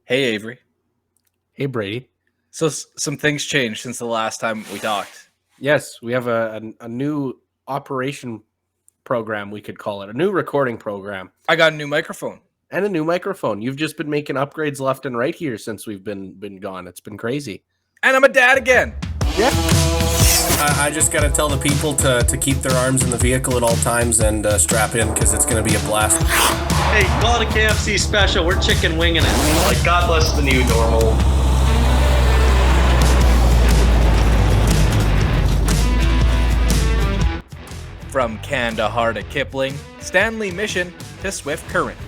Hey, Avery. Hey, Brady. So some things changed since the last time we talked. Yes, we have a new operation program, we could call it. A new recording program. I got a new microphone. And a new microphone. You've just been making upgrades left and right here since we've been gone. It's been crazy. And I'm a dad again. Yeah. I just got to tell the people to keep their arms in the vehicle at all times and strap in because it's going to be a blast. Hey, call it a KFC special. We're chicken winging it. Like, God bless the new normal. From Kandahar to Kipling, Stanley Mission to Swift Current,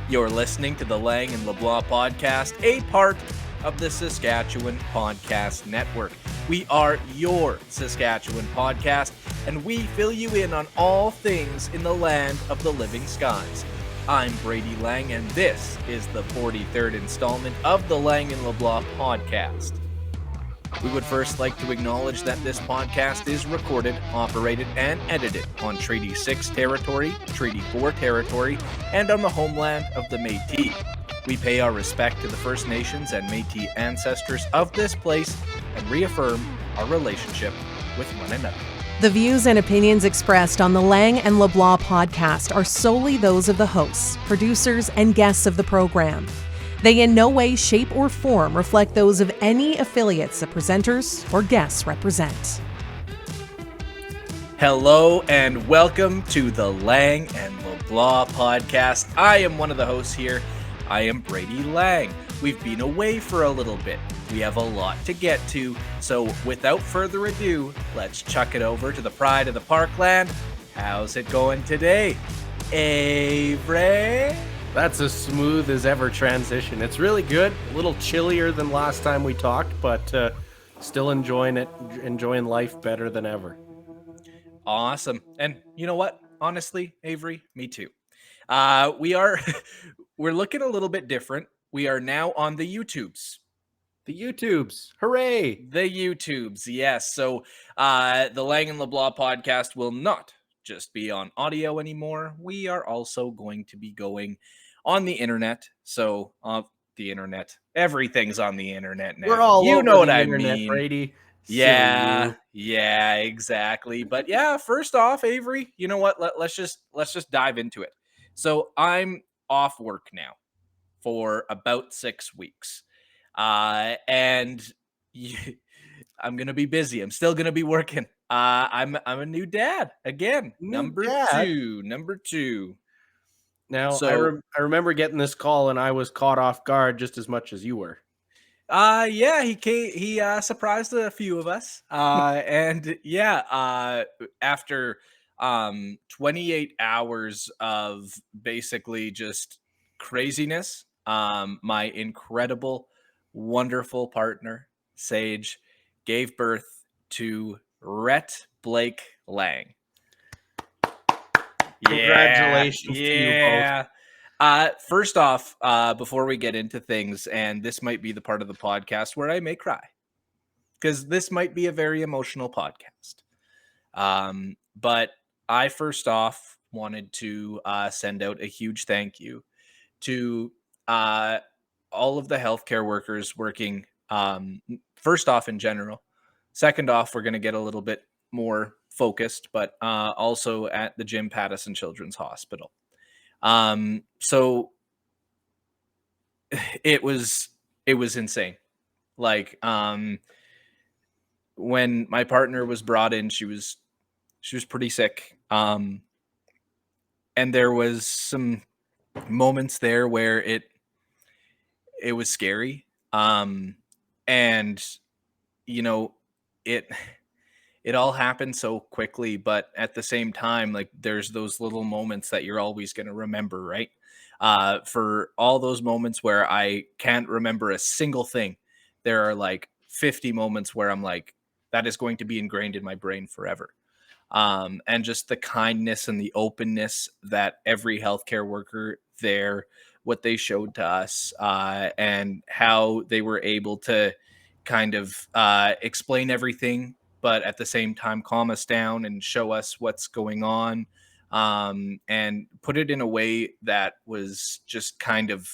you're listening to the Lang and LeBlanc Podcast, a part of the Saskatchewan Podcast Network. We are your Saskatchewan podcast, and we fill you in on all things in the land of the living skies. I'm Brady Lang, and this is the 43rd installment of the Lang and LeBlanc Podcast. We would first like to acknowledge that this podcast is recorded, operated, and edited on Treaty 6 territory, Treaty 4 territory, and on the homeland of the Métis. We pay our respect to the First Nations and Métis ancestors of this place and reaffirm our relationship with one another. The views and opinions expressed on the Lang and LeBlanc podcast are solely those of the hosts, producers, and guests of the program. They in no way, shape, or form reflect those of any affiliates the presenters or guests represent. Hello and welcome to the Lang and LeBlanc podcast. I am one of the hosts here. I am Brady Lang. We've been away for a little bit. We have a lot to get to, so without further ado, let's chuck it over to the pride of the parkland. How's it going today, Avery? That's as smooth as ever transition. It's really good. A little chillier than last time we talked, but still enjoying it, enjoying life better than ever. Awesome. And you know what? Honestly, Avery, me too. We're looking a little bit different. We are now on the YouTubes. The YouTubes. Hooray! The YouTubes, yes. So the Lang and LeBlanc podcast will not just be on audio anymore. We are also going to be going on the internet. So the internet, everything's on the internet now. We're all you over know what the I internet, mean, Brady. Yeah, exactly. But yeah, first off, Avery, you know what? Let's just dive into it. So I'm off work now for about 6 weeks. And I'm gonna be busy. I'm still gonna be working. I'm a new dad again. Number two. Now, So, I remember getting this call, and I was caught off guard just as much as you were. yeah, he surprised a few of us. And yeah, after 28 hours of basically just craziness, my incredible, wonderful partner, Sage, gave birth to Rhett Lang. Congratulations to you both. First off, before we get into things, and this might be the part of the podcast where I may cry, because this might be a very emotional podcast. But I first off wanted to send out a huge thank you to all of the healthcare workers working, first off in general. Second off, we're going to get a little bit more focused, but also at the Pattison Children's Hospital. So it was insane. Like, when my partner was brought in, she was pretty sick. And there was some moments there where it was scary. And you know, it all happened so quickly, but at the same time, like, there's those little moments that you're always going to remember, right? For all those moments where I can't remember a single thing, there are like 50 moments where I'm like, that is going to be ingrained in my brain forever. And just the kindness and the openness that every healthcare worker there, what they showed to us, and how they were able to kind of explain everything, but at the same time calm us down and show us what's going on, and put it in a way that was just kind of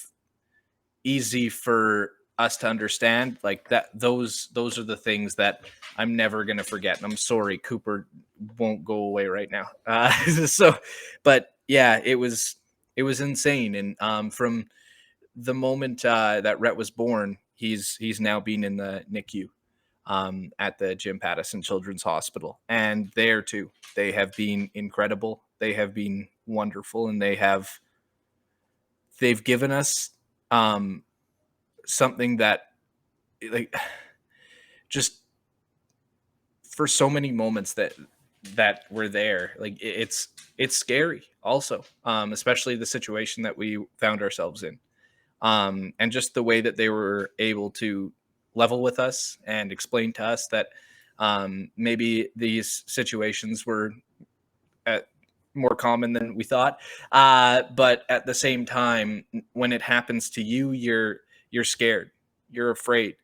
easy for us to understand. Like that, those are the things that I'm never going to forget. And I'm sorry, Cooper won't go away right now. But yeah, it was insane. And from the moment that Rhett was born, he's now been in the NICU at the Jim Pattison Children's Hospital. And there too, they have been incredible. They have been wonderful, and they've given us something that, like, just for so many moments that were there. Like, it's scary also, especially the situation that we found ourselves in. And just the way that they were able to level with us and explain to us that maybe these situations were more common than we thought. But at the same time, when it happens to you, you're scared, you're afraid.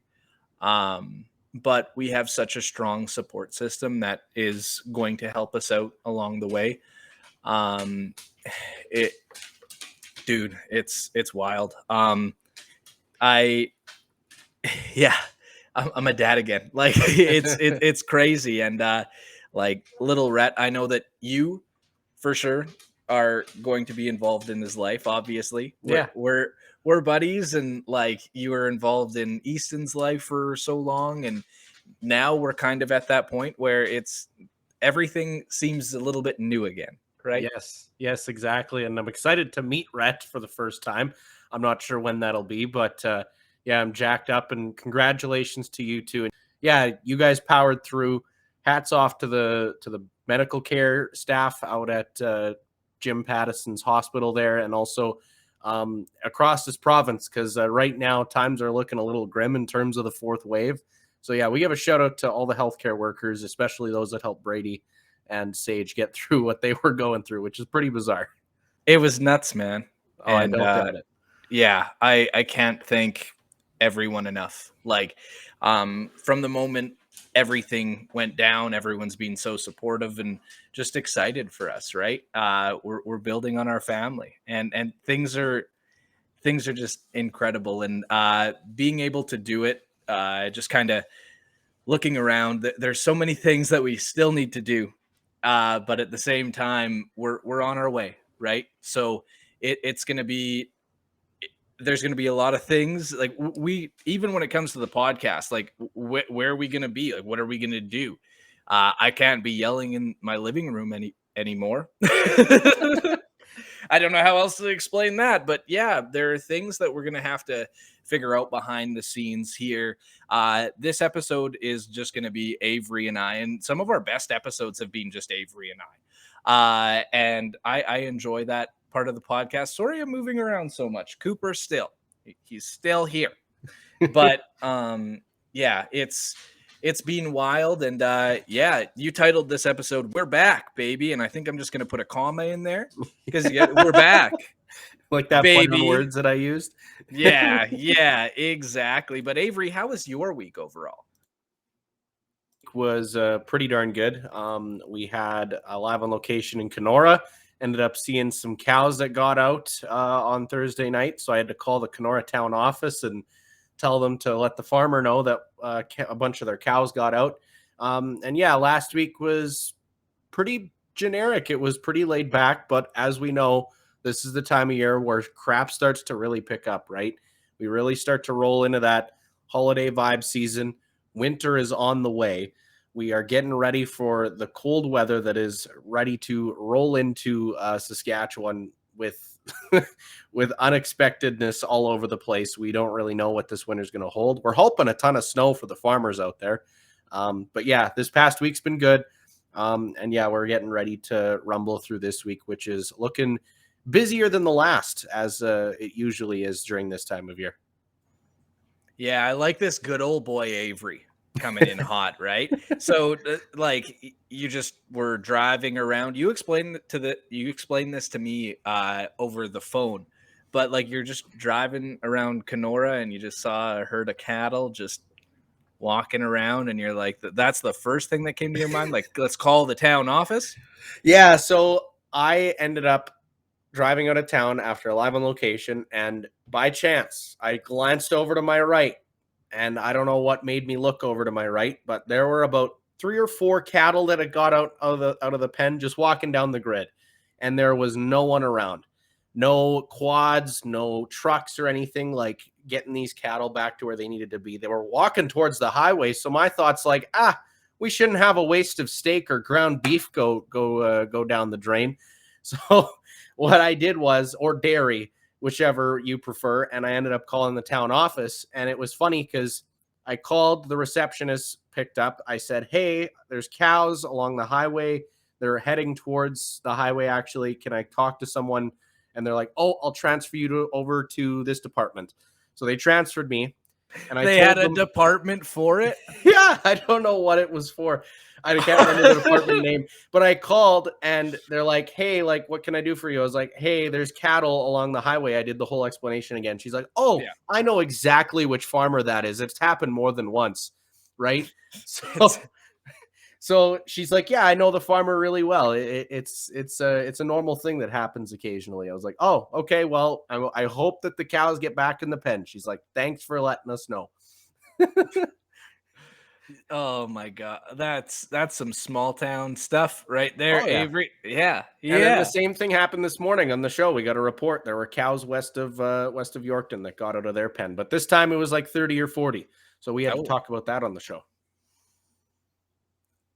But we have such a strong support system that is going to help us out along the way. It's wild. I'm a dad again. Like, it's crazy. And like, little Rhett, I know that you for sure are going to be involved in his life. Obviously, we're buddies, and like, you were involved in Easton's life for so long, and now we're kind of at that point where everything seems a little bit new again, right? Yes, exactly. And I'm excited to meet Rhett for the first time. I'm not sure when that'll be, but I'm jacked up, and congratulations to you too. And yeah, you guys powered through. Hats off to the medical care staff out at Jim Pattison's hospital there, and also across this province, because right now times are looking a little grim in terms of the fourth wave. So yeah, we give a shout out to all the healthcare workers, especially those that helped Brady and Sage get through what they were going through, which is pretty bizarre. It was nuts, man. Oh, and, I don't doubt it. Yeah, I can't thank everyone enough. Like, from the moment everything went down, everyone's been so supportive and just excited for us, right? We're building on our family, and things are just incredible. And being able to do it, just kind of looking around, there's so many things that we still need to do, but at the same time, we're on our way, right? So it's going to be, there's going to be a lot of things, like, we, even when it comes to the podcast, like, where are we going to be? Like, what are we going to do? I can't be yelling in my living room anymore. I don't know how else to explain that, but yeah, there are things that we're going to have to figure out behind the scenes here. This episode is just going to be Avery and I, and some of our best episodes have been just Avery and I. And I enjoy that part of the podcast. Sorry, I'm moving around so much. Cooper he's still here, but yeah, it's been wild. And yeah, you titled this episode "We're Back, Baby," and I think I'm just gonna put a comma in there because we're back. Like that play on words that I used. yeah, exactly. But Avery, how was your week overall? Was pretty darn good. We had a live on location in Canora. Ended up seeing some cows that got out on Thursday night, so I had to call the Canora town office and tell them to let the farmer know that a bunch of their cows got out. And yeah, last week was pretty generic. It was pretty laid back, but as we know, this is the time of year where crap starts to really pick up, right? We really start to roll into that holiday vibe season. Winter is on the way. We are getting ready for the cold weather that is ready to roll into Saskatchewan with with unexpectedness all over the place. We don't really know what this winter is going to hold. We're hoping a ton of snow for the farmers out there. But yeah, this past week's been good. And yeah, we're getting ready to rumble through this week, which is looking busier than the last, as it usually is during this time of year. Yeah, I like this good old boy Avery coming in hot, right? So like, you just were driving around. You explained this to me over the phone, but like, you're just driving around Canora and you just saw a herd of cattle just walking around, and you're like, that's the first thing that came to your mind, like, let's call the town office. Yeah, so I ended up driving out of town after a live on location, and by chance, I glanced over to my right, and I don't know what made me look over to my right, but there were about 3 or 4 cattle that had got out of the pen, just walking down the grid, and there was no one around. No quads, no trucks or anything, like getting these cattle back to where they needed to be. They were walking towards the highway. So my thoughts like, we shouldn't have a waste of steak or ground beef go down the drain. So what I did was, or dairy, whichever you prefer. And I ended up calling the town office. And it was funny because I called, the receptionist picked up. I said, hey, there's cows along the highway. They're heading towards the highway. Actually, can I talk to someone? And they're like, oh, I'll transfer you over to this department. So they transferred me. And they had a department for it? Yeah, I don't know what it was for. I can't remember the department name. But I called and they're like, hey, like, what can I do for you? I was like, hey, there's cattle along the highway. I did the whole explanation again. She's like, oh, yeah. I know exactly which farmer that is. It's happened more than once, right? So she's like, yeah, I know the farmer really well. It's a normal thing that happens occasionally. I was like, oh, okay, well, I hope that the cows get back in the pen. She's like, thanks for letting us know. Oh my God, that's some small town stuff right there, yeah. Avery. Yeah. And then the same thing happened this morning on the show. We got a report there were cows west of Yorkton that got out of their pen, but this time it was like 30 or 40. So we had to talk about that on the show.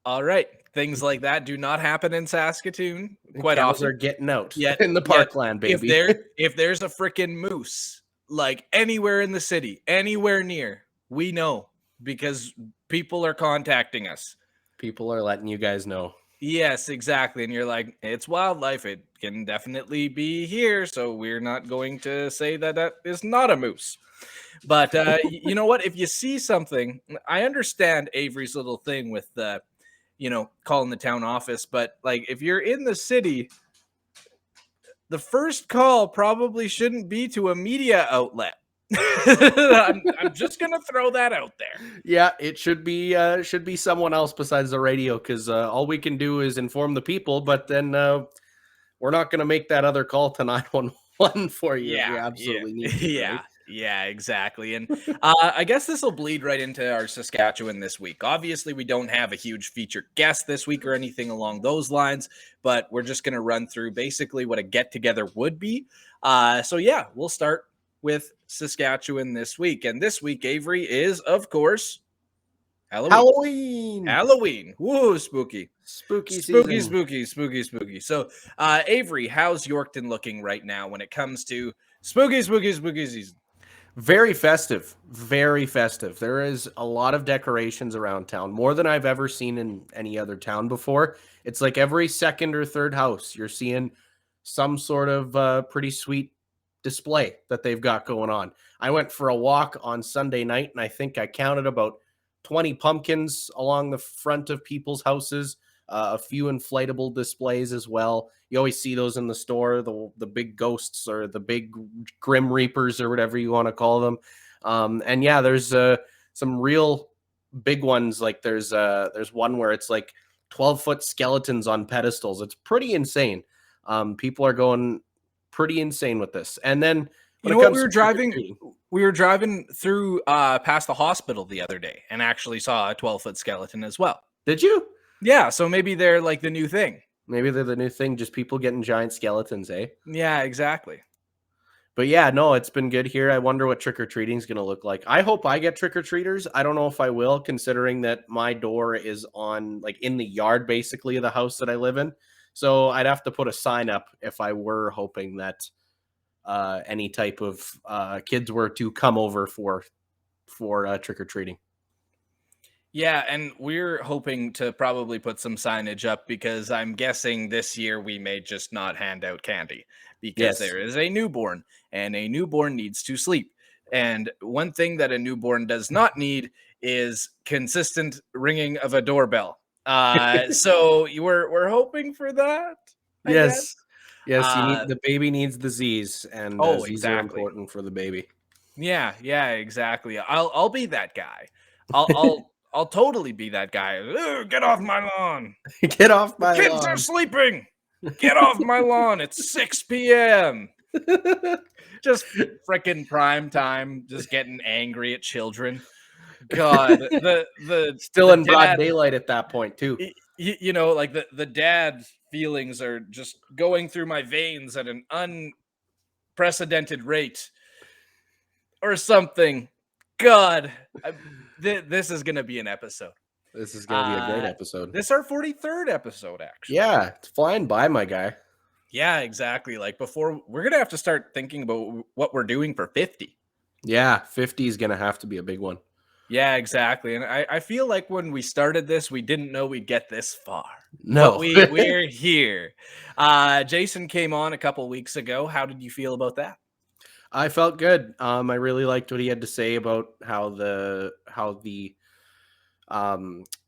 All right. Things like that do not happen in Saskatoon quite cows often. Are getting out in the parkland, baby. If there's a freaking moose, like anywhere in the city, anywhere near, we know because people are contacting us. People are letting you guys know. Yes, exactly. And you're like, it's wildlife. It can definitely be here. So we're not going to say that is not a moose. But you know what? If you see something, I understand Avery's little thing with calling the town office. But like, if you're in the city, the first call probably shouldn't be to a media outlet. I'm just gonna throw that out there. Yeah, it should be someone else besides the radio, because all we can do is inform the people. But then we're not gonna make that other call to 911 for you. Yeah, we absolutely need to. Yeah. Right? Yeah, exactly. And I guess this will bleed right into our Saskatchewan this week. Obviously, we don't have a huge featured guest this week or anything along those lines, but we're just going to run through basically what a get-together would be. So yeah, we'll start with Saskatchewan this week. And this week, Avery, is, of course, Halloween. Woo, spooky. Spooky. So, Avery, how's Yorkton looking right now when it comes to spooky season? Very festive. There is a lot of decorations around town, more than I've ever seen in any other town before. It's like every second or third house, you're seeing some sort of pretty sweet display that they've got going on. I went for a walk on Sunday night, and I think I counted about 20 pumpkins along the front of people's houses, a few inflatable displays as well. You always see those in the store, the big ghosts or the big grim reapers or whatever you want to call them. And yeah, there's some real big ones. Like there's one where it's like 12-foot skeletons on pedestals. It's pretty insane. People are going pretty insane with this. And then we were driving through past the hospital the other day and actually saw a 12-foot skeleton as well. Did you? Yeah, so maybe they're like the new thing. Maybe they're the new thing, just people getting giant skeletons, eh? Yeah, exactly. But yeah, no, it's been good here. I wonder what trick-or-treating is going to look like. I hope I get trick-or-treaters. I don't know if I will, considering that my door is on, like, in the yard, basically, of the house that I live in. So I'd have to put a sign up if I were hoping that any type of kids were to come over for trick-or-treating. Yeah, and we're hoping to probably put some signage up because I'm guessing this year we may just not hand out candy because there is a newborn and a newborn needs to sleep. And one thing that a newborn does not need is consistent ringing of a doorbell. So we're hoping for that. Yes. The baby needs the Z's, and Z's are important for the baby. Yeah, exactly. I'll be that guy. I'll totally be that guy. Get off my lawn. Get off my lawn. Kids are sleeping. Get off my lawn. It's 6 p.m. Just freaking prime time, just getting angry at children. God, the Still the in broad dad, daylight at that point too. you know, like the dad feelings are just going through my veins at an unprecedented rate or something. God, this is gonna be an episode. This is going to be a great episode. This is our 43rd episode, actually. Yeah, it's flying by, my guy. Yeah, exactly. Like before, we're gonna have to start thinking about what we're doing for 50. Yeah, 50 is going to have to be a big one. Yeah, exactly. And I feel like when we started this, we didn't know we'd get this far. No. But we're here. Jason came on a couple weeks ago. How did you feel about that? I felt good. I really liked what he had to say about how the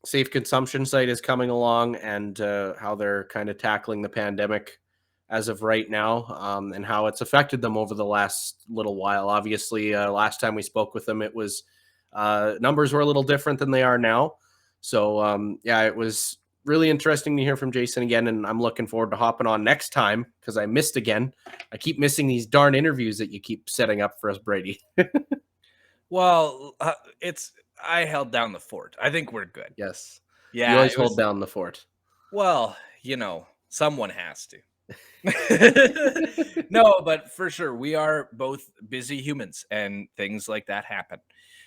safe consumption site is coming along and how they're kind of tackling the pandemic as of right now, and how it's affected them over the last little while. Obviously, last time we spoke with them, it was numbers were a little different than they are now. So yeah, it was really interesting to hear from Jason again, and I'm looking forward to hopping on next time because I missed again. I keep missing these darn interviews that you keep setting up for us, Brady. Well, I held down the fort. I think we're good. Yes. Yeah. You always hold down the fort. Well, you know, someone has to. No, but for sure, we are both busy humans and things like that happen.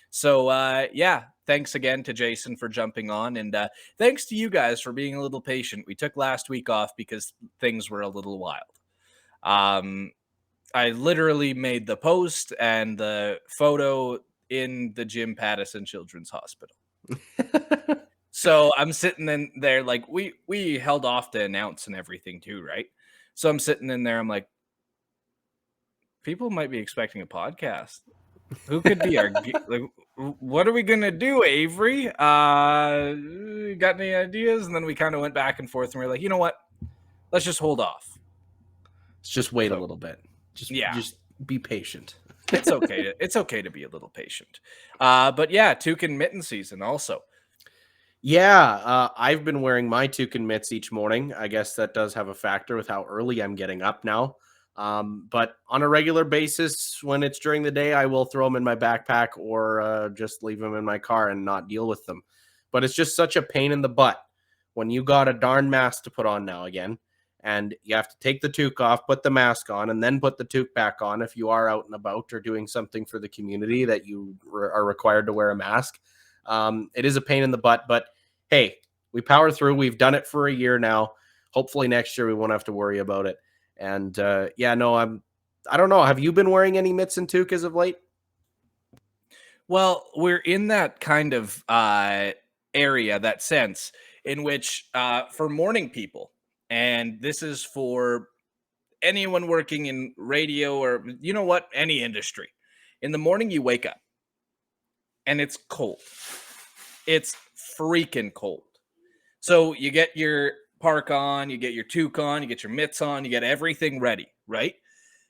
So, yeah, thanks again to Jason for jumping on. And thanks to you guys for being a little patient. We took last week off because things were a little wild. I literally made the post and the photo in the Jim Pattison Children's Hospital. So I'm sitting in there like we held off to announce and everything too, right? So I'm sitting in there. I'm like, people might be expecting a podcast. Who could be our like? What are we gonna do, Avery? Got any ideas? And then we kind of went back and forth, and we are like, you know what? Let's just hold off. Let's just wait a little bit. Just be patient. It's okay. It's okay to be a little patient. But yeah, Toque and mitten season also. Yeah, I've been wearing my Toque and mitts each morning. I guess that does have a factor with how early I'm getting up now. But on a regular basis, when it's during the day, I will throw them in my backpack or just leave them in my car and not deal with them. But it's just such a pain in the butt when you got a darn mask to put on now again. And you have to take the toque off, put the mask on, and then put the toque back on if you are out and about or doing something for the community that you are required to wear a mask. It is a pain in the butt, but hey, we power through. We've done it for a year now. Hopefully next year we won't have to worry about it. And yeah, no, I don't know. Have you been wearing any mitts and toque as of late? Well, we're in that kind of area, that sense in which for morning people, and this is for anyone working in radio or, you know what, any industry. In the morning, you wake up and it's cold. It's freaking cold. So you get your park on, you get your toque on, you get your mitts on, you get everything ready, right?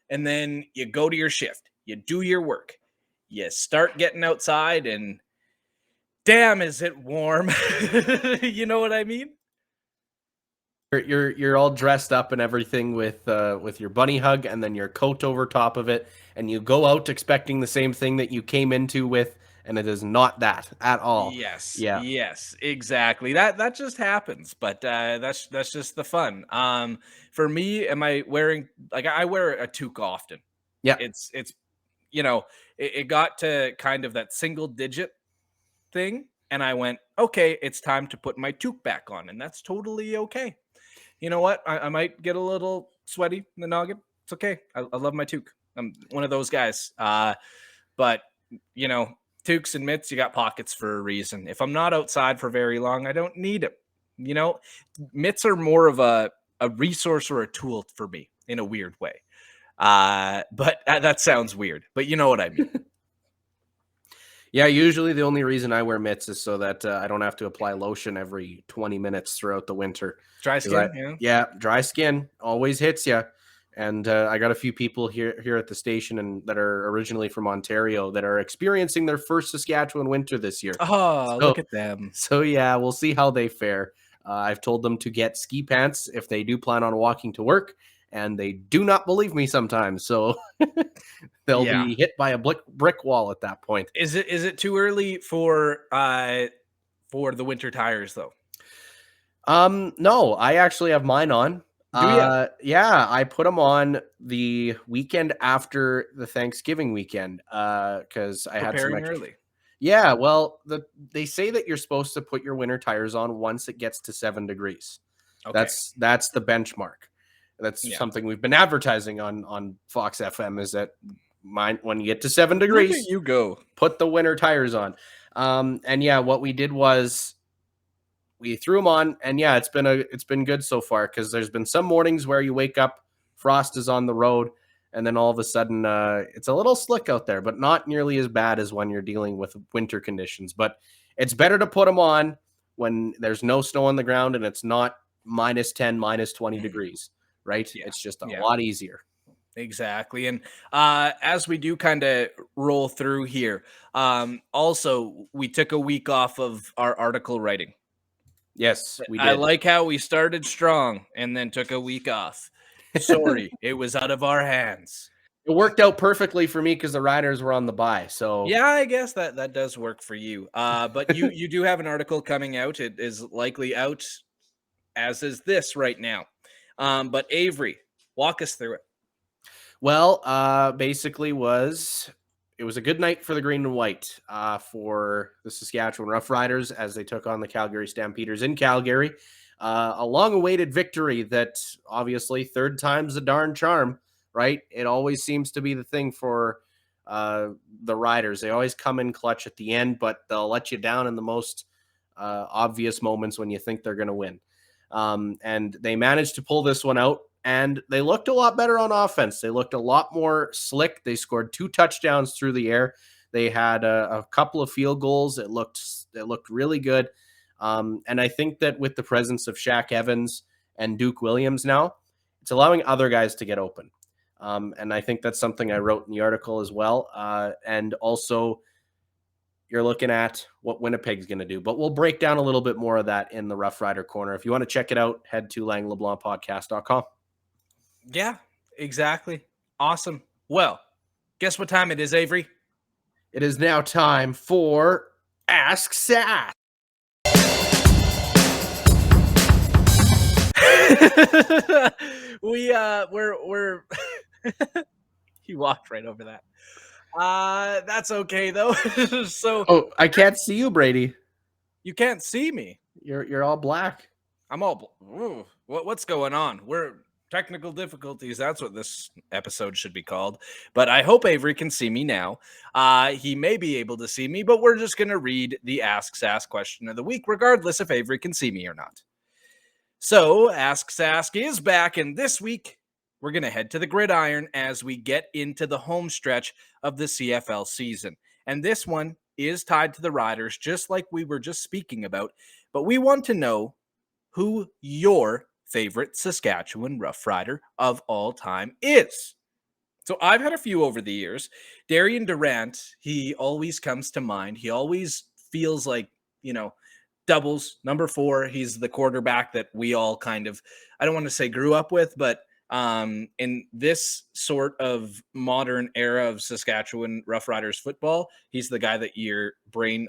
And then you go to your shift, you do your work, you start getting outside, and damn, is it warm? You know what I mean? You're all dressed up and everything with your bunny hug and then your coat over top of it, and you go out expecting the same thing that you came into with, and it is not that at all. Yes. Yeah. Yes, exactly. That just happens, but that's just the fun. For me, am I wearing, like, I wear a toque often. Yeah. It's you know, it got to kind of that single digit thing, and I went, okay, it's time to put my toque back on, and that's totally okay. You know what? I might get a little sweaty in the noggin. It's okay. I love my toque. I'm one of those guys. But, you know, toques and mitts, you got pockets for a reason. If I'm not outside for very long, I don't need them. You know, mitts are more of a resource or a tool for me in a weird way. But that sounds weird. But you know what I mean. Yeah, usually the only reason I wear mitts is so that I don't have to apply lotion every 20 minutes throughout the winter. Dry skin, yeah, dry skin always hits you. And I got a few people here at the station and that are originally from Ontario that are experiencing their first Saskatchewan winter this year. Oh, look at them. So yeah, we'll see how they fare. I've told them to get ski pants if they do plan on walking to work, and they do not believe me sometimes. So they'll be hit by a brick wall at that point. Is it too early for the winter tires though? No, I actually have mine on. Do you? Yeah, I put them on the weekend after the Thanksgiving weekend because I had some extra. Early. Yeah, well, they say that you're supposed to put your winter tires on once it gets to 7 degrees. Okay. That's the benchmark. That's something we've been advertising on Fox FM is that when you get to 7 degrees, you go put the winter tires on. And yeah, what we did was we threw them on, and yeah, it's been good so far because there's been some mornings where you wake up, frost is on the road, and then all of a sudden it's a little slick out there, but not nearly as bad as when you're dealing with winter conditions. But it's better to put them on when there's no snow on the ground and it's not -10, -20 degrees, right? Yeah. It's just a lot easier. Exactly. And as we do kind of roll through here, also, we took a week off of our article writing. Yes, we did. I like how we started strong and then took a week off. Sorry, it was out of our hands. It worked out perfectly for me because the riders were on the bye. So yeah, I guess that does work for you. But you do have an article coming out. It is likely out, as is this right now. But Avery, walk us through it. Well, basically it was a good night for the green and white for the Saskatchewan RoughRiders as they took on the Calgary Stampeders in Calgary. A long-awaited victory that obviously third time's the darn charm, right? It always seems to be the thing for the Riders. They always come in clutch at the end, but they'll let you down in the most obvious moments when you think they're going to win. And they managed to pull this one out. And they looked a lot better on offense. They looked a lot more slick. They scored 2 touchdowns through the air. They had a couple of field goals. It looked really good. And I think that with the presence of Shaq Evans and Duke Williams now, it's allowing other guys to get open. And I think that's something I wrote in the article as well. And also, you're looking at what Winnipeg's going to do. But we'll break down a little bit more of that in the Rough Rider Corner. If you want to check it out, head to langleblancpodcast.com. Yeah, exactly. Awesome. Well, guess what time it is, Avery? It is now time for ASKSASK. we're he walked right over that. That's okay though. So I can't see you, Brady. You can't see me. You're all black. I'm all what's going on? We're technical difficulties. That's what this episode should be called. But I hope Avery can see me now. He may be able to see me, but we're just going to read the AskSask question of the week, regardless if Avery can see me or not. So AskSask is back, and this week we're going to head to the gridiron as we get into the home stretch of the CFL season. And this one is tied to the Riders, just like we were just speaking about. But we want to know who your favorite Saskatchewan Rough Rider of all time is. So I've had a few over the years. Darian Durant, he always comes to mind. He always feels like, doubles, number 4. He's the quarterback that we all kind of, I don't want to say grew up with, but in this sort of modern era of Saskatchewan Rough Riders football, he's the guy that your brain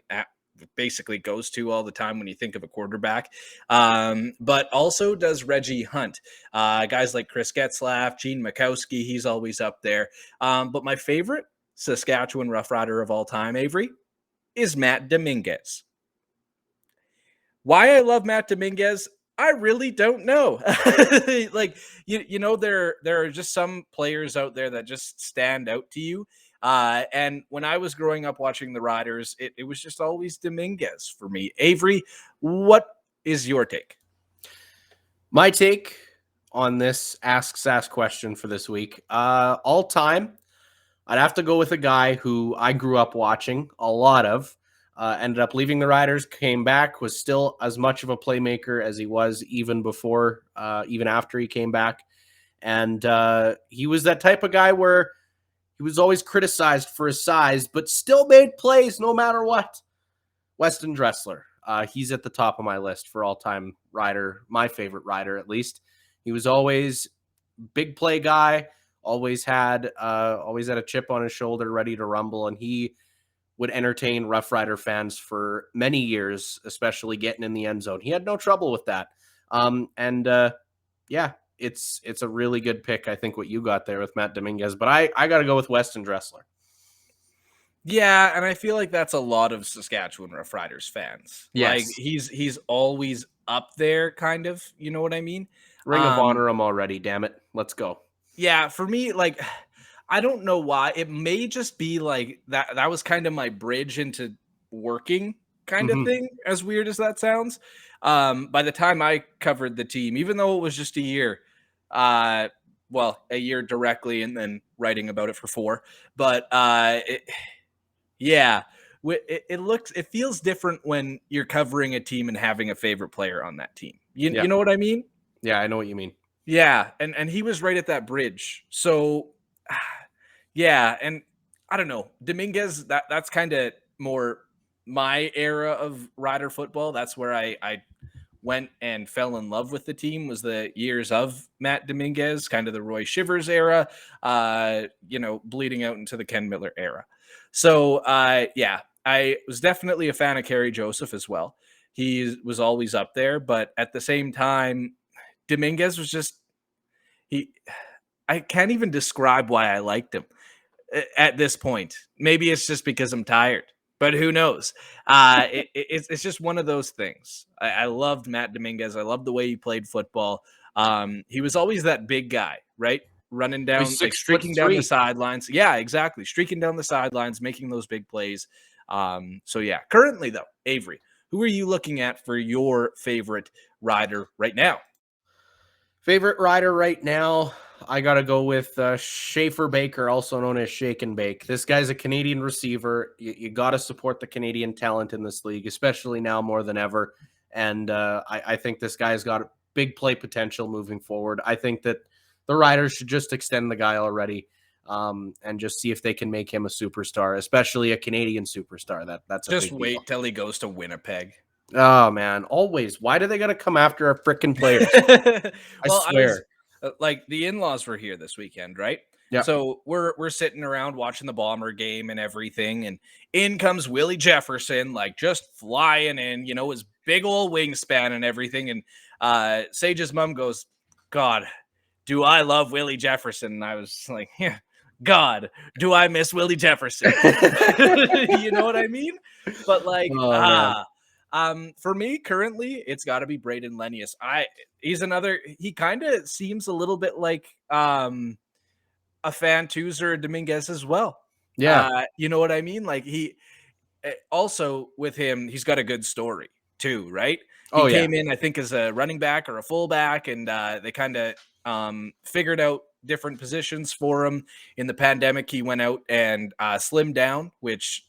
basically goes to all the time when you think of a quarterback, but also does Reggie Hunt, guys like Chris Getzlaff, Gene Mikowski, he's always up there. But my favorite Saskatchewan Rough Rider of all time, Avery, is Matt Dominguez. Why I love Matt Dominguez, I really don't know. Like, there are just some players out there that just stand out to you. And when I was growing up watching the Riders, it was just always Dominguez for me. Avery, what is your take? My take on this AskSask question for this week, all time, I'd have to go with a guy who I grew up watching a lot of, ended up leaving the Riders, came back, was still as much of a playmaker as he was even before, even after he came back. And he was that type of guy where he was always criticized for his size, but still made plays no matter what. Weston Dressler. He's at the top of my list for all-time rider, my favorite rider at least. He was always big play guy, always had a chip on his shoulder, ready to rumble, and he would entertain Rough Rider fans for many years, especially getting in the end zone. He had no trouble with that. It's a really good pick, I think, what you got there with Matt Dominguez, but I got to go with Weston Dressler. Yeah, and I feel like that's a lot of Saskatchewan Rough Riders fans. Yes. Like he's always up there, kind of. You know what I mean? Ring of Honor him already, damn it. Let's go. Yeah, for me, like, I don't know why. It may just be like that was kind of my bridge into working kind of thing, as weird as that sounds. By the time I covered the team, even though it was just a year, a year directly and then writing about it for 4, but it feels different when you're covering a team and having a favorite player on that team. You know what I mean? Yeah, I know what you mean. Yeah, and he was right at that bridge. So, yeah, and I don't know. Dominguez, that's kind of more my era of Rider football. That's where I went and fell in love with the team, was the years of Matt Dominguez, kind of the Roy Shivers era, bleeding out into the Ken Miller era. So, I was definitely a fan of Kerry Joseph as well. He was always up there, but at the same time, Dominguez was just, I can't even describe why I liked him at this point. Maybe it's just because I'm tired, but who knows? It's just one of those things. I loved Matt Dominguez. I loved the way he played football. He was always that big guy, right? Running down, streaking down the sidelines. Yeah, exactly. Streaking down the sidelines, making those big plays. Currently though, Avery, who are you looking at for your favorite rider right now? Favorite rider right now, I got to go with Schaefer Baker, also known as Shake and Bake. This guy's a Canadian receiver. You got to support the Canadian talent in this league, especially now more than ever. And I think this guy's got big play potential moving forward. I think that the Riders should just extend the guy already and just see if they can make him a superstar, especially a Canadian superstar. That's a just big wait deal. till he goes to Winnipeg. Oh, man. Always. Why do they got to come after our freaking players? I swear. Like, the in-laws were here this weekend, right? Yeah. So we're sitting around watching the Bomber game and everything, and in comes Willie Jefferson, like just flying in, his big old wingspan and everything. And Sage's mom goes, "God, do I love Willie Jefferson?" And I was like, "Yeah, God, do I miss Willie Jefferson?" You know what I mean? But like, for me currently, it's got to be Braden Lenius. He kind of seems a little bit like a Fantuzer Dominguez as well. Yeah. You know what I mean? Like, he also, with him, he's got a good story too, right? He came in, I think, as a running back or a fullback, and they kind of figured out different positions for him. In the pandemic, he went out and slimmed down, which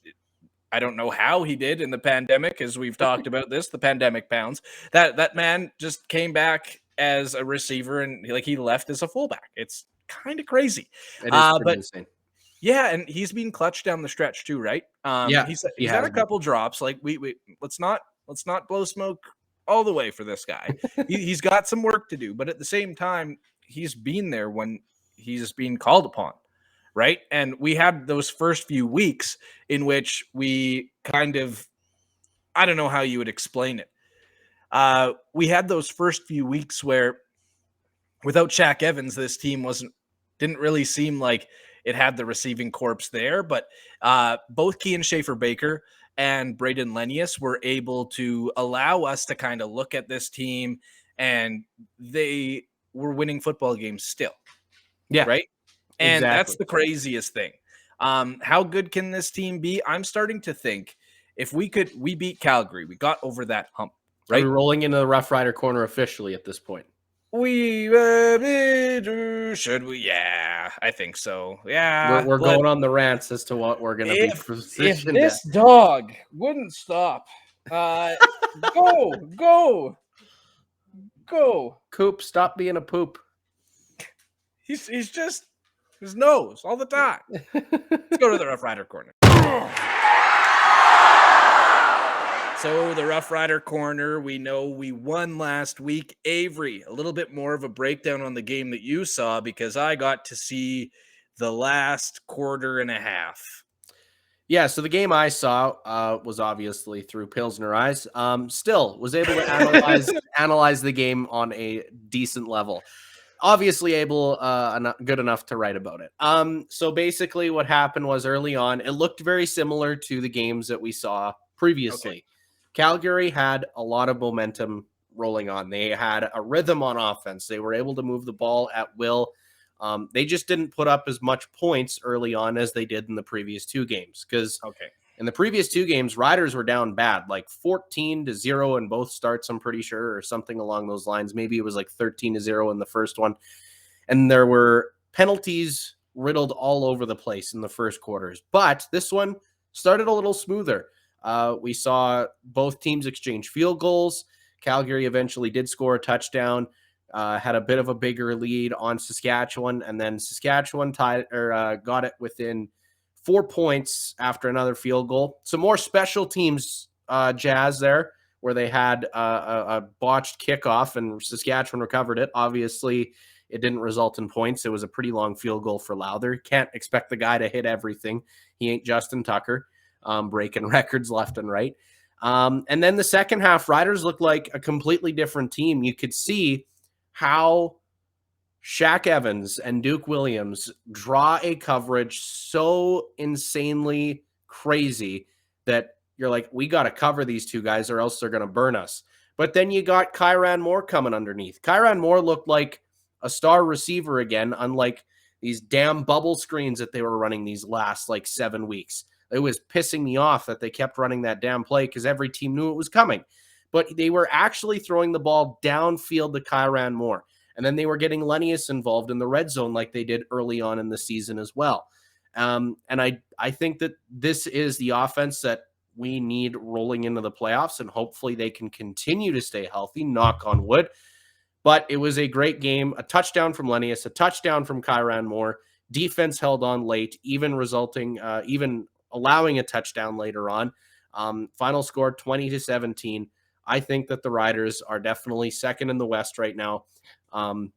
I don't know how he did in the pandemic, as we've talked about this, the pandemic pounds. That man just came back as a receiver, and he left as a fullback. It's kind of crazy. It is pretty insane. Yeah, and he's been clutch down the stretch too, right? He's had a couple drops. Like, we let's not blow smoke all the way for this guy. He's got some work to do, but at the same time, he's been there when he's being called upon. Right. And we had those first few weeks in which we kind of, I don't know how you would explain it. We had those first few weeks where without Shaq Evans, this team didn't really seem like it had the receiving corps there, but both Kean Schaefer Baker and Braden Lenius were able to allow us to kind of look at this team, and they were winning football games still. Yeah. Right. And exactly. That's the craziest thing. How good can this team be? I'm starting to think if we beat Calgary, we got over that hump, right? Are we rolling into the Rough Rider corner officially at this point? Should we? Yeah, I think so. Yeah. We're going on the rants as to what we're going to be positioned if this dog wouldn't stop, go. Coop, stop being a poop. He's just his nose all the time. Let's go to the Rough Rider corner. So the Rough Rider Corner, we know we won last week. Avery, a little bit more of a breakdown on the game that you saw, because I got to see the last quarter and a half. Yeah, so the game I saw was obviously through Pilsner eyes. Still was able to analyze the game on a decent level. Obviously good enough to write about it. So basically what happened was early on, it looked very similar to the games that we saw previously. Okay. Calgary had a lot of momentum rolling on. They had a rhythm on offense. They were able to move the ball at will. They just didn't put up as much points early on as they did in the previous two games. Because in the previous two games, Riders were down bad, like 14-0 in both starts, I'm pretty sure, or something along those lines. Maybe it was like 13-0 in the first one. And there were penalties riddled all over the place in the first quarters. But this one started a little smoother. We saw both teams exchange field goals. Calgary eventually did score a touchdown, had a bit of a bigger lead on Saskatchewan, and then Saskatchewan got it within 4 points after another field goal. Some more special teams jazz there, where they had a botched kickoff and Saskatchewan recovered it. Obviously, it didn't result in points. It was a pretty long field goal for Lowther. Can't expect the guy to hit everything. He ain't Justin Tucker. Breaking records left and right. And then the second half, Riders looked like a completely different team. You could see how Shaq Evans and Duke Williams draw a coverage so insanely crazy that you're like, we got to cover these two guys or else they're going to burn us. But then you got Kyran Moore coming underneath. Kyran Moore looked like a star receiver again, unlike these damn bubble screens that they were running these last 7 weeks. It was pissing me off that they kept running that damn play because every team knew it was coming. But they were actually throwing the ball downfield to Kyran Moore. And then they were getting Lennius involved in the red zone like they did early on in the season as well. And I think that this is the offense that we need rolling into the playoffs, and hopefully they can continue to stay healthy, knock on wood. But it was a great game, a touchdown from Lennius, a touchdown from Kyran Moore. Defense held on late, even allowing a touchdown later on. Final score 20-17. I think that the Riders are definitely second in the West right now. And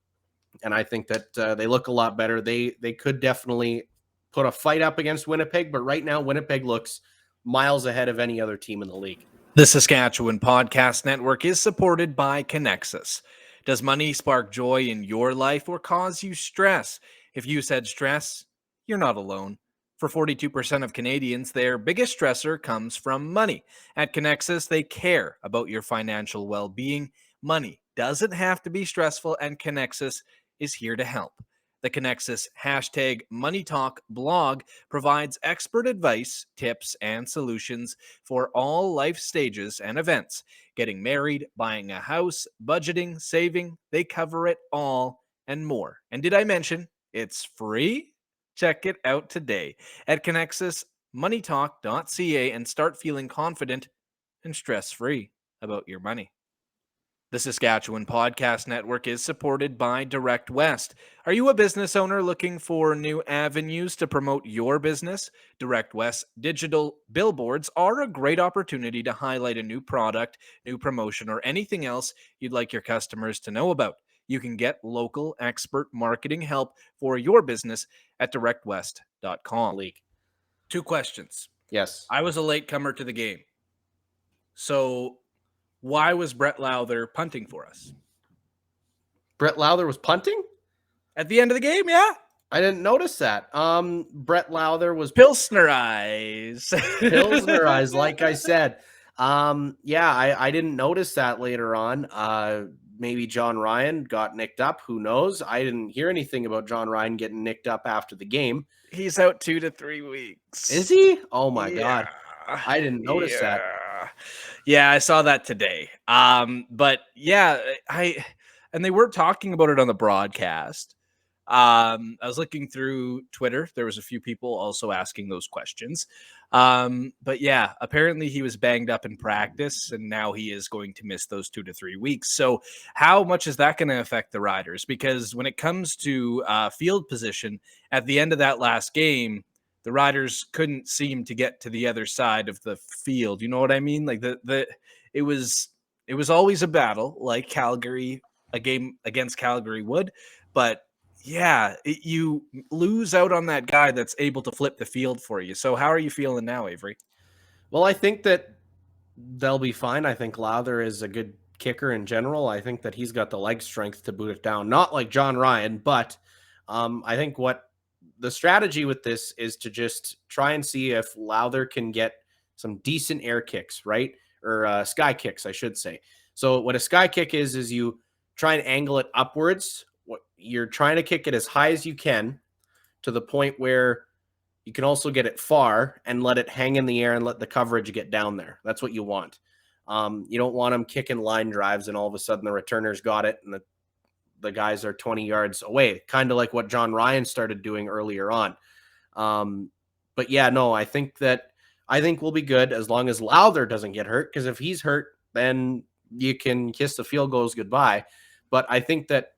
I think that they look a lot better. They could definitely put a fight up against Winnipeg, but right now Winnipeg looks miles ahead of any other team in the league. The Saskatchewan Podcast Network is supported by KICKIN. Does money spark joy in your life or cause you stress? If you said stress, you're not alone. For 42% of Canadians, their biggest stressor comes from money. At KICKIN, they care about your financial well-being. Money doesn't have to be stressful, and KICKIN is here to help. The KICKIN #MoneyTalk blog provides expert advice, tips, and solutions for all life stages and events. Getting married, buying a house, budgeting, saving, they cover it all and more. And did I mention it's free? Check it out today at KICKIN.moneytalk.ca and start feeling confident and stress-free about your money. The Saskatchewan Podcast Network is supported by Direct West. Are you a business owner looking for new avenues to promote your business? Direct West digital billboards are a great opportunity to highlight a new product, new promotion, or anything else you'd like your customers to know about. You can get local expert marketing help for your business at directwest.com. Two questions. Yes. I was a latecomer to the game. So why was Brett Lowther punting for us? Brett Lowther was punting? At the end of the game, yeah. I didn't notice that. Brett Lowther was Pilsner eyes. Pilsner eyes, like I said. I didn't notice that later on. Maybe John Ryan got nicked up. Who knows? I didn't hear anything about John Ryan getting nicked up after the game. He's out 2 to 3 weeks. Is he? Oh my God. I didn't notice that. Yeah, I saw that today. But yeah, and they were talking about it on the broadcast. I was looking through Twitter. There was a few people also asking those questions. But yeah, apparently he was banged up in practice, and now he is going to miss those 2 to 3 weeks. So how much is that going to affect the Riders? Because when it comes to field position, at the end of that last game, the Riders couldn't seem to get to the other side of the field. You know what I mean? Like it was always a battle, like a game against Calgary would, but yeah, you lose out on that guy that's able to flip the field for you. So how are you feeling now, Avery? Well, I think that they'll be fine. I think Lowther is a good kicker in general. I think that he's got the leg strength to boot it down. Not like John Ryan, but I think what the strategy with this is to just try and see if Lowther can get some decent air kicks, right? Or sky kicks, I should say. So what a sky kick is you try and angle it upwards. You're trying to kick it as high as you can to the point where you can also get it far and let it hang in the air and let the coverage get down there. That's what you want. You don't want them kicking line drives and all of a sudden the returner's got it and the guys are 20 yards away, kind of like what John Ryan started doing earlier on. But yeah, no, I think we'll be good as long as Lowther doesn't get hurt, because if he's hurt, then you can kiss the field goals goodbye. But I think that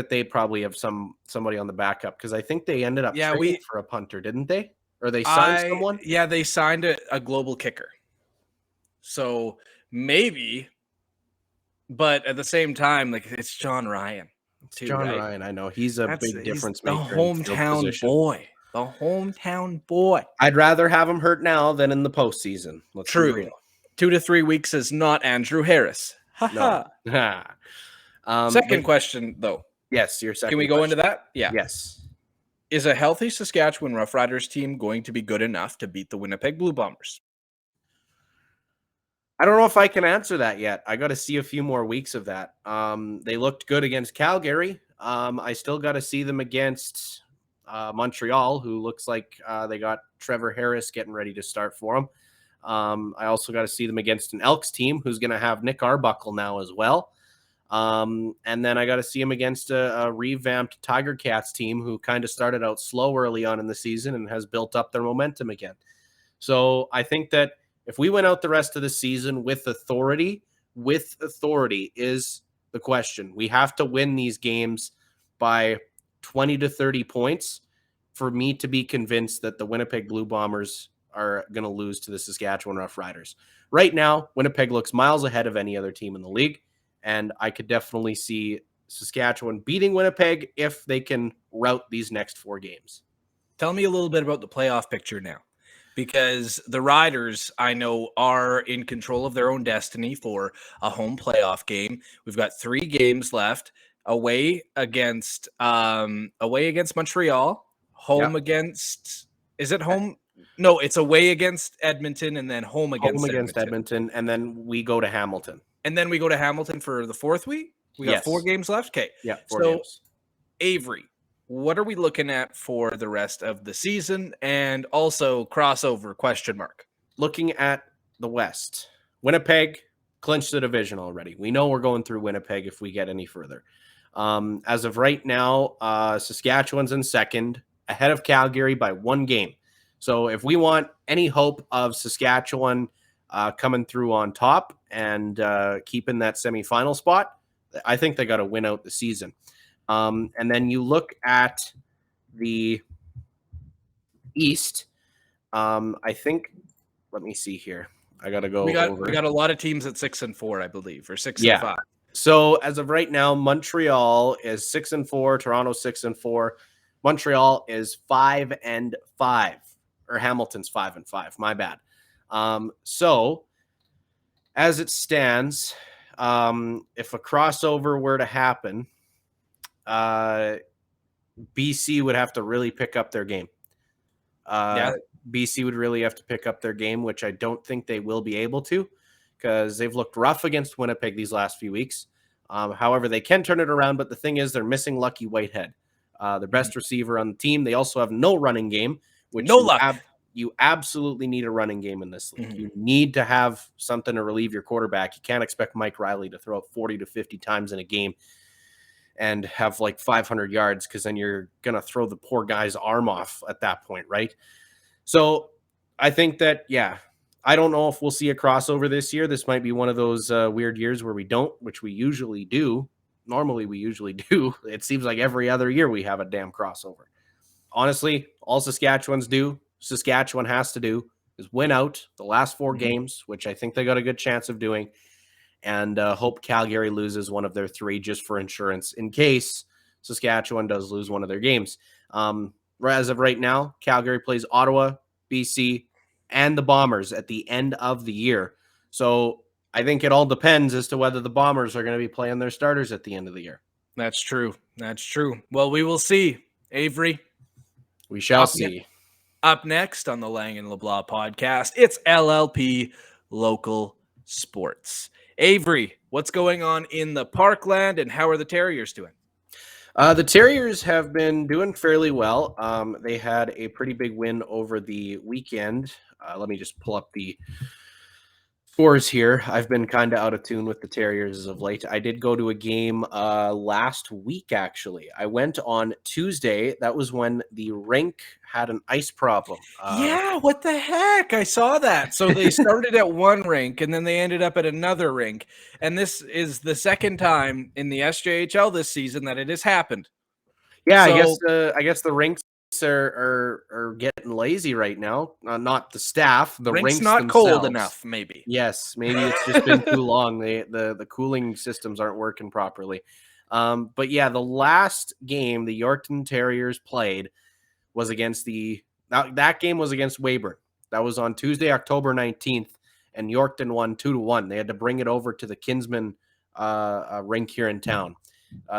they probably have somebody on the backup, because I think they ended up trading for a punter, didn't they? Or they signed someone? Yeah, they signed a global kicker. So maybe, but at the same time, like, it's John Ryan. Ryan, I know. He's a big difference maker. The hometown boy. The hometown boy. I'd rather have him hurt now than in the postseason. Let's be real. 2 to 3 weeks is not Andrew Harris. No. Second question, though. Yes, your second. Can we go into that? Yeah. Yes. Is a healthy Saskatchewan Roughriders team going to be good enough to beat the Winnipeg Blue Bombers? I don't know if I can answer that yet. I got to see a few more weeks of that. They looked good against Calgary. I still got to see them against Montreal, who looks like they got Trevor Harris getting ready to start for them. I also got to see them against an Elks team who's going to have Nick Arbuckle now as well. And then I got to see him against a revamped Tiger Cats team who kind of started out slow early on in the season and has built up their momentum again. So I think that if we went out the rest of the season with authority is the question. We have to win these games by 20 to 30 points for me to be convinced that the Winnipeg Blue Bombers are going to lose to the Saskatchewan Roughriders. Right now, Winnipeg looks miles ahead of any other team in the league, and I could definitely see Saskatchewan beating Winnipeg if they can route these next 4 games. Tell me a little bit about the playoff picture now, because the Riders, I know, are in control of their own destiny for a home playoff game. We've got 3 games left: away against Montreal, home against, is it home? No, it's away against Edmonton and then home against Edmonton, and then we go to Hamilton. And then we go to Hamilton for the 4th week. We got 4 games left. Okay. Yeah, 4 games. Avery, what are we looking at for the rest of the season, and also crossover ? Looking at the West, Winnipeg clinched the division already. We know we're going through Winnipeg if we get any further. As of right now, Saskatchewan's in second, ahead of Calgary by 1 game. So if we want any hope of Saskatchewan coming through on top and keeping that semifinal spot, I think they got to win out the season. And then you look at the East. I think, let me see here. I got to go over. We got a lot of teams at 6-4, I believe, or 6-5. So as of right now, Montreal is 6-4, Toronto 6-4. Montreal is 5-5, or Hamilton's 5-5. My bad. So as it stands, if a crossover were to happen, BC would have to really pick up their game. BC would really have to pick up their game, which I don't think they will be able to, because they've looked rough against Winnipeg these last few weeks. However, they can turn it around, but the thing is, they're missing Lucky Whitehead, their best receiver on the team. They also have no running game, which you absolutely need a running game in this league. You need to have something to relieve your quarterback. You can't expect Mike Riley to throw it 40 to 50 times in a game and have like 500 yards, because then you're going to throw the poor guy's arm off at that point, right? So I think that, I don't know if we'll see a crossover this year. This might be one of those weird years where we don't, which we usually do. Normally we usually do. It seems like every other year we have a damn crossover. Honestly, All Saskatchewan has to do is win out the last 4 games, which I think they got a good chance of doing, and hope Calgary loses one of their 3 just for insurance in case Saskatchewan does lose one of their games. As of right now, Calgary plays Ottawa, BC, and the Bombers at the end of the year. So I think it all depends as to whether the Bombers are going to be playing their starters at the end of the year. That's true. Well, we will see, Avery. We shall see. Up next on the Lang and LeBlanc podcast, it's LLP Local Sports. Avery, what's going on in the Parkland, and how are the Terriers doing? The Terriers have been doing fairly well. They had a pretty big win over the weekend. Let me just pull up the scores here. I've been kind of out of tune with the Terriers as of late. I did go to a game last week, actually. I went on Tuesday. That was when the rink had an ice problem. Yeah, what the heck? I saw that. So they started at one rink, and then they ended up at another rink. And this is the second time in the SJHL this season that it has happened. Yeah, So- I guess the rinks are getting lazy right now. Not the staff, the rinks not themselves. cold enough, maybe. Yes, maybe it's just been too long. The cooling systems aren't working properly. But yeah, the last game the Yorkton Terriers played was against that game was against Weyburn. That was on Tuesday, October 19th, and Yorkton won 2-1. They had to bring it over to the Kinsman rink here in town.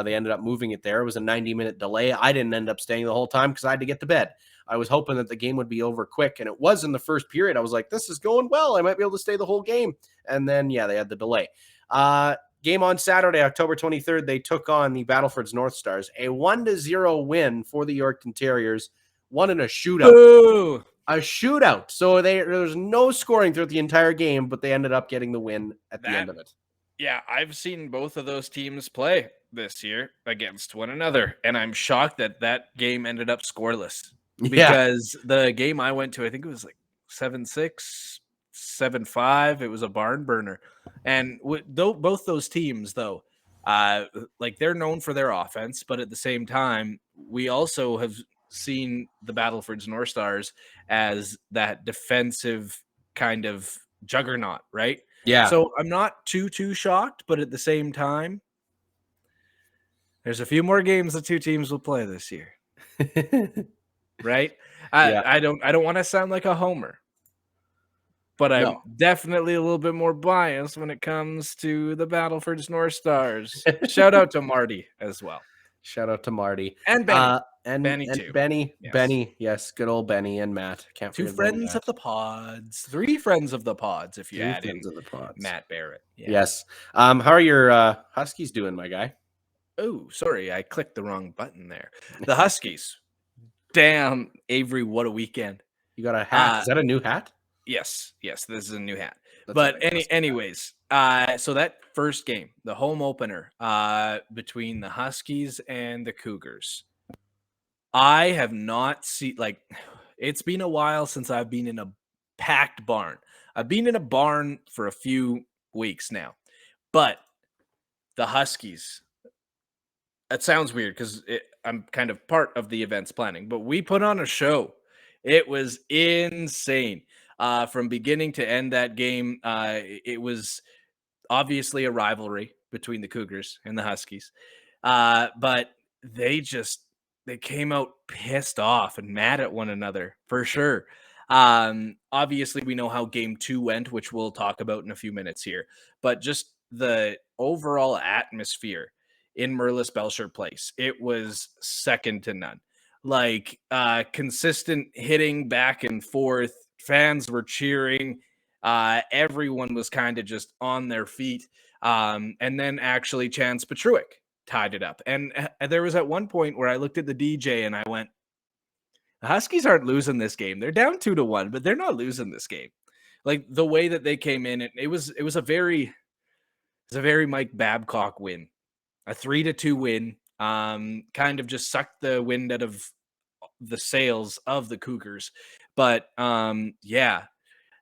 They ended up moving it there. It was a 90-minute delay. I didn't end up staying the whole time because I had to get to bed. I was hoping that the game would be over quick, and it was in the first period. I was like, this is going well. I might be able to stay the whole game. And then, yeah, they had the delay. Game on Saturday, October 23rd, they took on the Battleford's North Stars. A 1-0 win for the Yorkton Terriers, won in a shootout. Ooh. A shootout. So there was no scoring throughout the entire game, but they ended up getting the win at the end of it. Yeah, I've seen both of those teams play this year against one another, and I'm shocked that that game ended up scoreless. Because the game I went to, I think it was like 7-6, 7-5. It was a barn burner. And both those teams, though, like they're known for their offense, but at the same time, we also have seen the Battleford's North Stars as that defensive kind of juggernaut, right? Yeah. So I'm not too shocked, but at the same time, there's a few more games the two teams will play this year. Right? I don't want to sound like a homer, but I'm definitely a little bit more biased when it comes to the Battleford's North Stars. Shout out to Marty as well. Shout out to Marty. And Benny. And Benny and too. Benny, Yes. Benny, yes, good old Benny and Matt. Can't Two forget friends about of the pods. 3 friends of the pods if you Two add in friends of the pods. Matt Barrett. Yeah. Yes. How are your Huskies doing, my guy? Oh, sorry, I clicked the wrong button there. The Huskies. Damn, Avery, what a weekend. You got a hat. Is that a new hat? Yes, this is a new hat. That's But a nice hat. anyways, so that first game, the home opener between the Huskies and the Cougars, I have not seen, like, it's been a while since I've been in a packed barn. I've been in a barn for a few weeks now, but the Huskies, it sounds weird because I'm kind of part of the events planning, but we put on a show. It was insane. From beginning to end that game, it was obviously a rivalry between the Cougars and the Huskies. But they came out pissed off and mad at one another for sure. Obviously, we know how game 2 went, which we'll talk about in a few minutes here. But just the overall atmosphere in Merlis Belcher Place, it was second to none. Like consistent hitting back and forth. Fans were cheering. Everyone was kind of just on their feet. And then actually Chance Petruick tied it up. And there was at one point where I looked at the DJ and I went, the Huskies aren't losing this game. They're down 2-1, but they're not losing this game. Like the way that they came in, it was a very Mike Babcock win, a 3-2 win. Kind of just sucked the wind out of the sails of the Cougars. But yeah,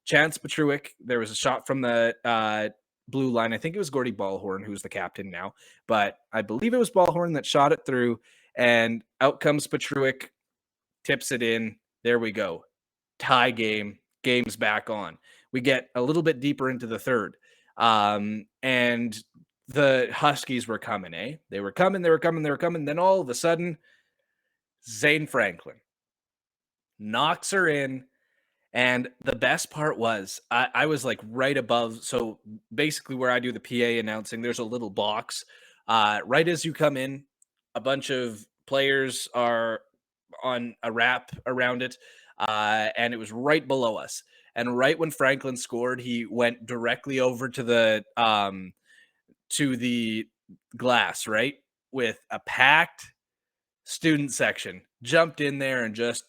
Chance Petruick, there was a shot from the blue line. I think it was Gordy Ballhorn, who's the captain now, but I believe it was Ballhorn that shot it through, and out comes Petruick, tips it in. There we go. Tie game. Game's back on. We get a little bit deeper into the third. And the Huskies were coming, eh? They were coming. Then all of a sudden, Zane Franklin knocks her in. And the best part was I was like right above. So basically where I do the PA announcing, there's a little box. Right as you come in, a bunch of players are on a wrap around it. And it was right below us. And right when Franklin scored, he went directly over to the glass, right? With a packed student section, jumped in there and just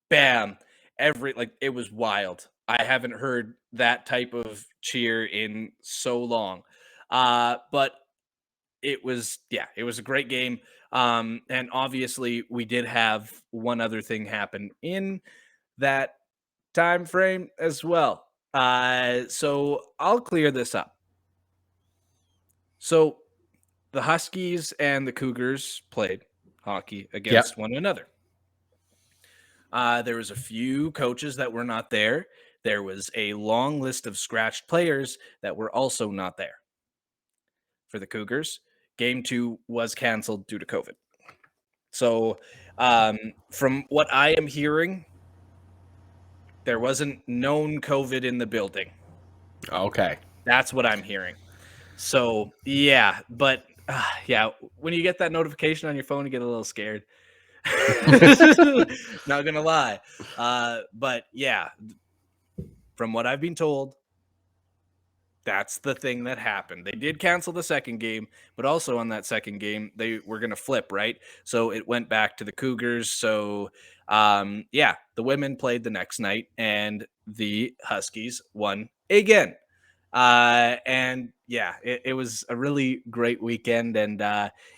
bam. It was wild. I haven't heard that type of cheer in so long. But it was a great game. And obviously we did have one other thing happen in that time frame as well. So I'll clear this up. So the Huskies and the Cougars played hockey against one another. There was a few coaches that were not there. There was a long list of scratched players that were also not there. For the Cougars, Game 2 was canceled due to COVID. So from what I am hearing, there wasn't known COVID in the building. Okay. That's what I'm hearing. So, yeah. But, when you get that notification on your phone, you get a little scared. Not gonna lie. But yeah, from what I've been told, that's the thing that happened. They did cancel the second game, but also on that second game, they were gonna flip, right? So it went back to the Cougars. So the women played the next night and the Huskies won again. It was a really great weekend. And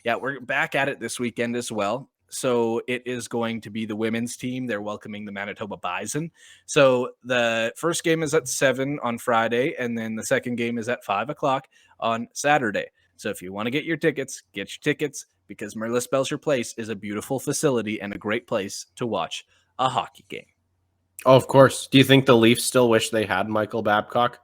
we're back at it this weekend as well. So it is going to be the women's team. They're welcoming the Manitoba Bison. So the first game is at 7 on Friday, and then the second game is at 5 o'clock on Saturday. So if you want to get your tickets, because Merlis Belcher Place is a beautiful facility and a great place to watch a hockey game. Oh, of course. Do you think the Leafs still wish they had Michael Babcock?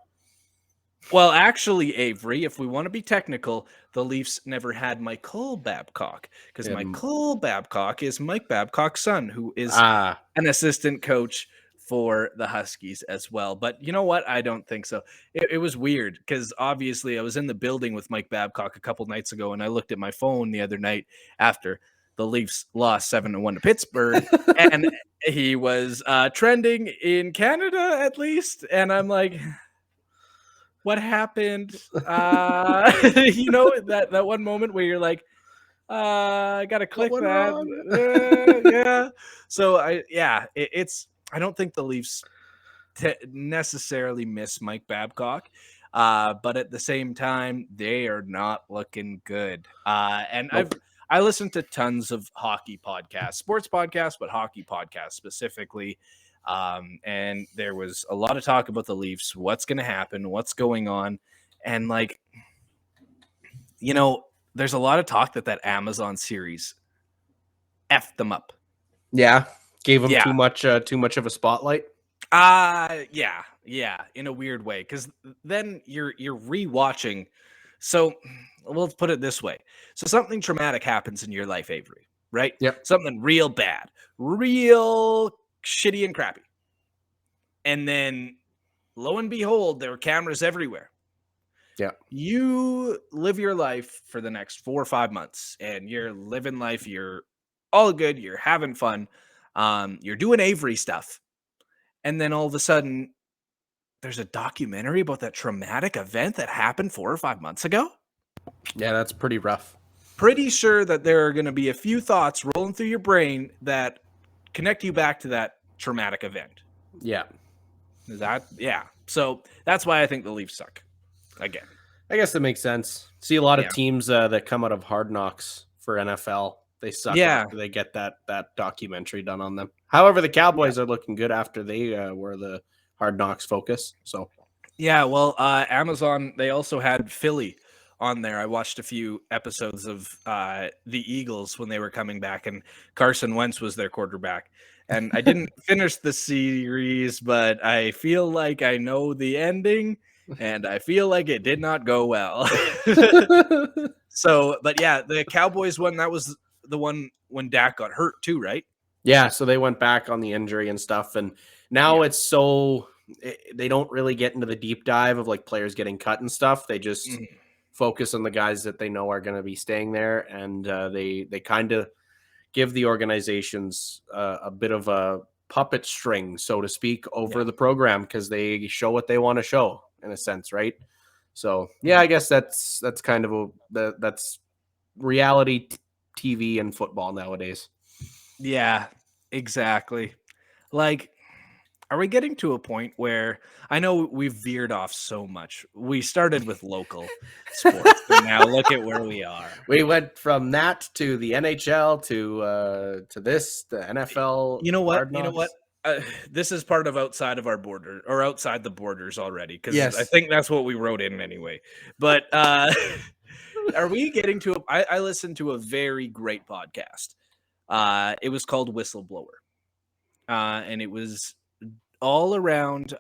Well, actually, Avery, if we want to be technical, the Leafs never had Michael Babcock because Michael Babcock is Mike Babcock's son, who is an assistant coach for the Huskies as well. But you know what? I don't think so. It was weird because obviously I was in the building with Mike Babcock a couple nights ago, and I looked at my phone the other night after the Leafs lost 7-1 to Pittsburgh, and he was trending in Canada at least, and I'm like, what happened? That one moment where you're like, I gotta click that. Yeah. So I don't think the Leafs necessarily miss Mike Babcock, but at the same time, they are not looking good. I listen to tons of hockey podcasts, sports podcasts, but hockey podcasts specifically. And there was a lot of talk about the Leafs, what's going to happen, what's going on. And there's a lot of talk that Amazon series effed them up. Yeah. Gave them too much of a spotlight. Yeah. In a weird way. Cause then you're rewatching. So we'll put it this way. So something traumatic happens in your life, Avery, right? Yep. Something real bad, real shitty and crappy. And then lo and behold, there are cameras everywhere. Yeah. You live your life for the next 4 or 5 months and you're living life. You're all good. You're having fun. You're doing Avery stuff. And then all of a sudden there's a documentary about that traumatic event that happened 4 or 5 months ago. Yeah, that's pretty rough. Pretty sure that there are going to be a few thoughts rolling through your brain that connect you back to that traumatic event. Yeah. So that's why I think the Leafs suck again. I guess that makes sense. See a lot of teams that come out of Hard Knocks for NFL. They suck after they get that documentary done on them. However, the Cowboys are looking good after they were the Hard Knocks focus. So Amazon, they also had Philly on there. I watched a few episodes of the Eagles when they were coming back, and Carson Wentz was their quarterback. And I didn't finish the series, but I feel like I know the ending, and I feel like it did not go well. So, but yeah, the Cowboys one, that was the one when Dak got hurt too, right? Yeah, so they went back on the injury and stuff, and now it's so they don't really get into the deep dive of like players getting cut and stuff. They just focus on the guys that they know are going to be staying there, and they kind of give the organizations a bit of a puppet string, so to speak, over the program because they show what they want to show in a sense, right? So yeah, I guess that's kind of that's reality TV and football nowadays. Yeah, exactly. Like, are we getting to a point where I know we've veered off so much? We started with local sports, and now look at where we are. We went from that to the NHL to this, the NFL. You know what? You know what? This is part of outside of our border or outside the borders already, because I think that's what we wrote in anyway. But are we getting to I listened to a very great podcast. It was called Whistleblower. And it was all around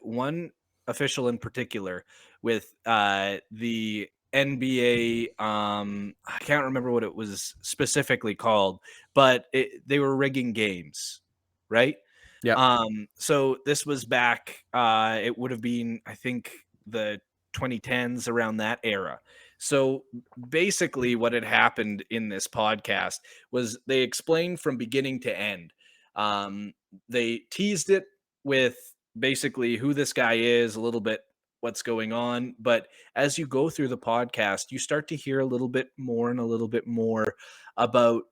one official in particular with the NBA. I can't remember what it was specifically called, but they were rigging games, right? Yeah. So this was back, it would have been, I think, the 2010s, around that era. So basically what had happened in this podcast was they explained from beginning to end. They teased it with basically who this guy is, a little bit what's going on. But as you go through the podcast, you start to hear a little bit more and a little bit more about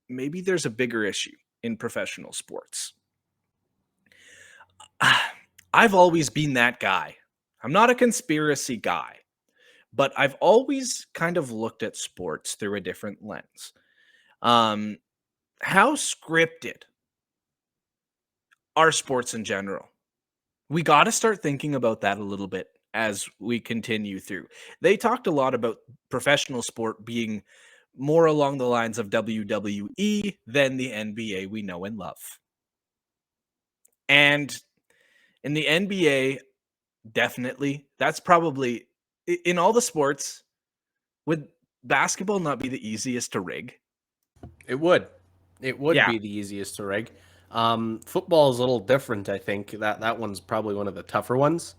maybe there's a bigger issue in professional sports. I've always been that guy. I'm not a conspiracy guy, but I've always kind of looked at sports through a different lens. How scripted are sports in general? We got to start thinking about that a little bit as we continue through. They talked a lot about professional sport being more along the lines of WWE than the NBA we know and love. And in the NBA, definitely, that's probably, in all the sports, would basketball not be the easiest to rig? It would. It would be the easiest to rig. Football is a little different, I think. That one's probably one of the tougher ones.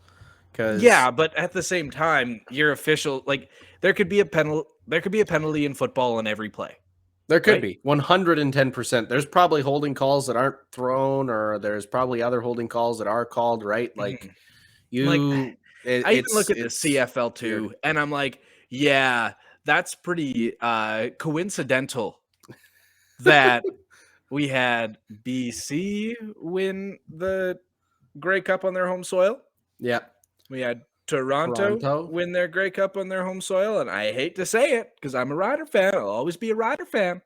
Yeah, but at the same time, your official, like, there could be a penalty in football on every play. There could be 110%. There's probably holding calls that aren't thrown, or there's probably other holding calls that are called, right? Like I even look at the CFL too, weird. And I'm like, yeah, that's pretty coincidental that we had BC win the Grey Cup on their home soil. Yeah. We had Toronto win their Grey Cup on their home soil, and I hate to say it because I'm a Rider fan. I'll always be a Rider fan.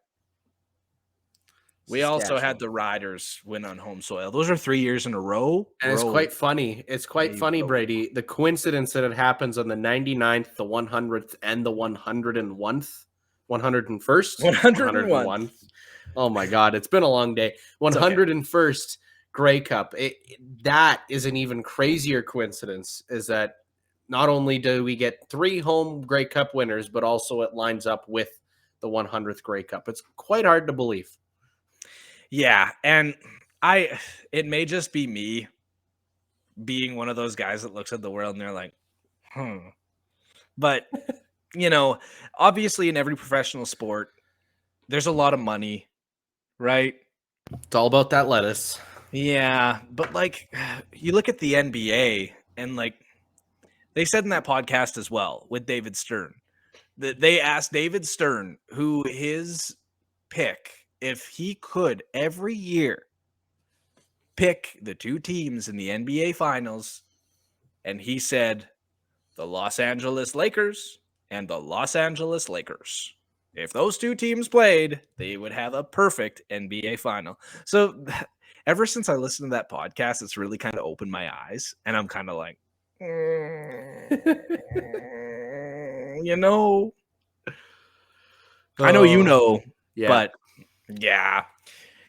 We also had the Riders win on home soil. Those are 3 years in a row. And it's quite funny. It's quite funny, Brady. The coincidence that it happens on the 99th, the 100th, and the 101st. 101. Oh my God, it's been a long day. 101st Grey Cup. That is an even crazier coincidence, is that not only do we get 3 home Grey Cup winners, but also it lines up with the 100th Grey Cup. It's quite hard to believe. Yeah, and it may just be me being one of those guys that looks at the world and they're like, But, obviously in every professional sport, there's a lot of money, right? It's all about that lettuce. Yeah, but like, you look at the NBA and like, they said in that podcast as well with David Stern that they asked David Stern who his pick, if he could every year pick the 2 teams in the NBA finals, and he said the Los Angeles Lakers and the Los Angeles Lakers. If those 2 teams played, they would have a perfect NBA final. So ever since I listened to that podcast, it's really kind of opened my eyes, and I'm kind of like, you know. I know you know, Yeah. but yeah.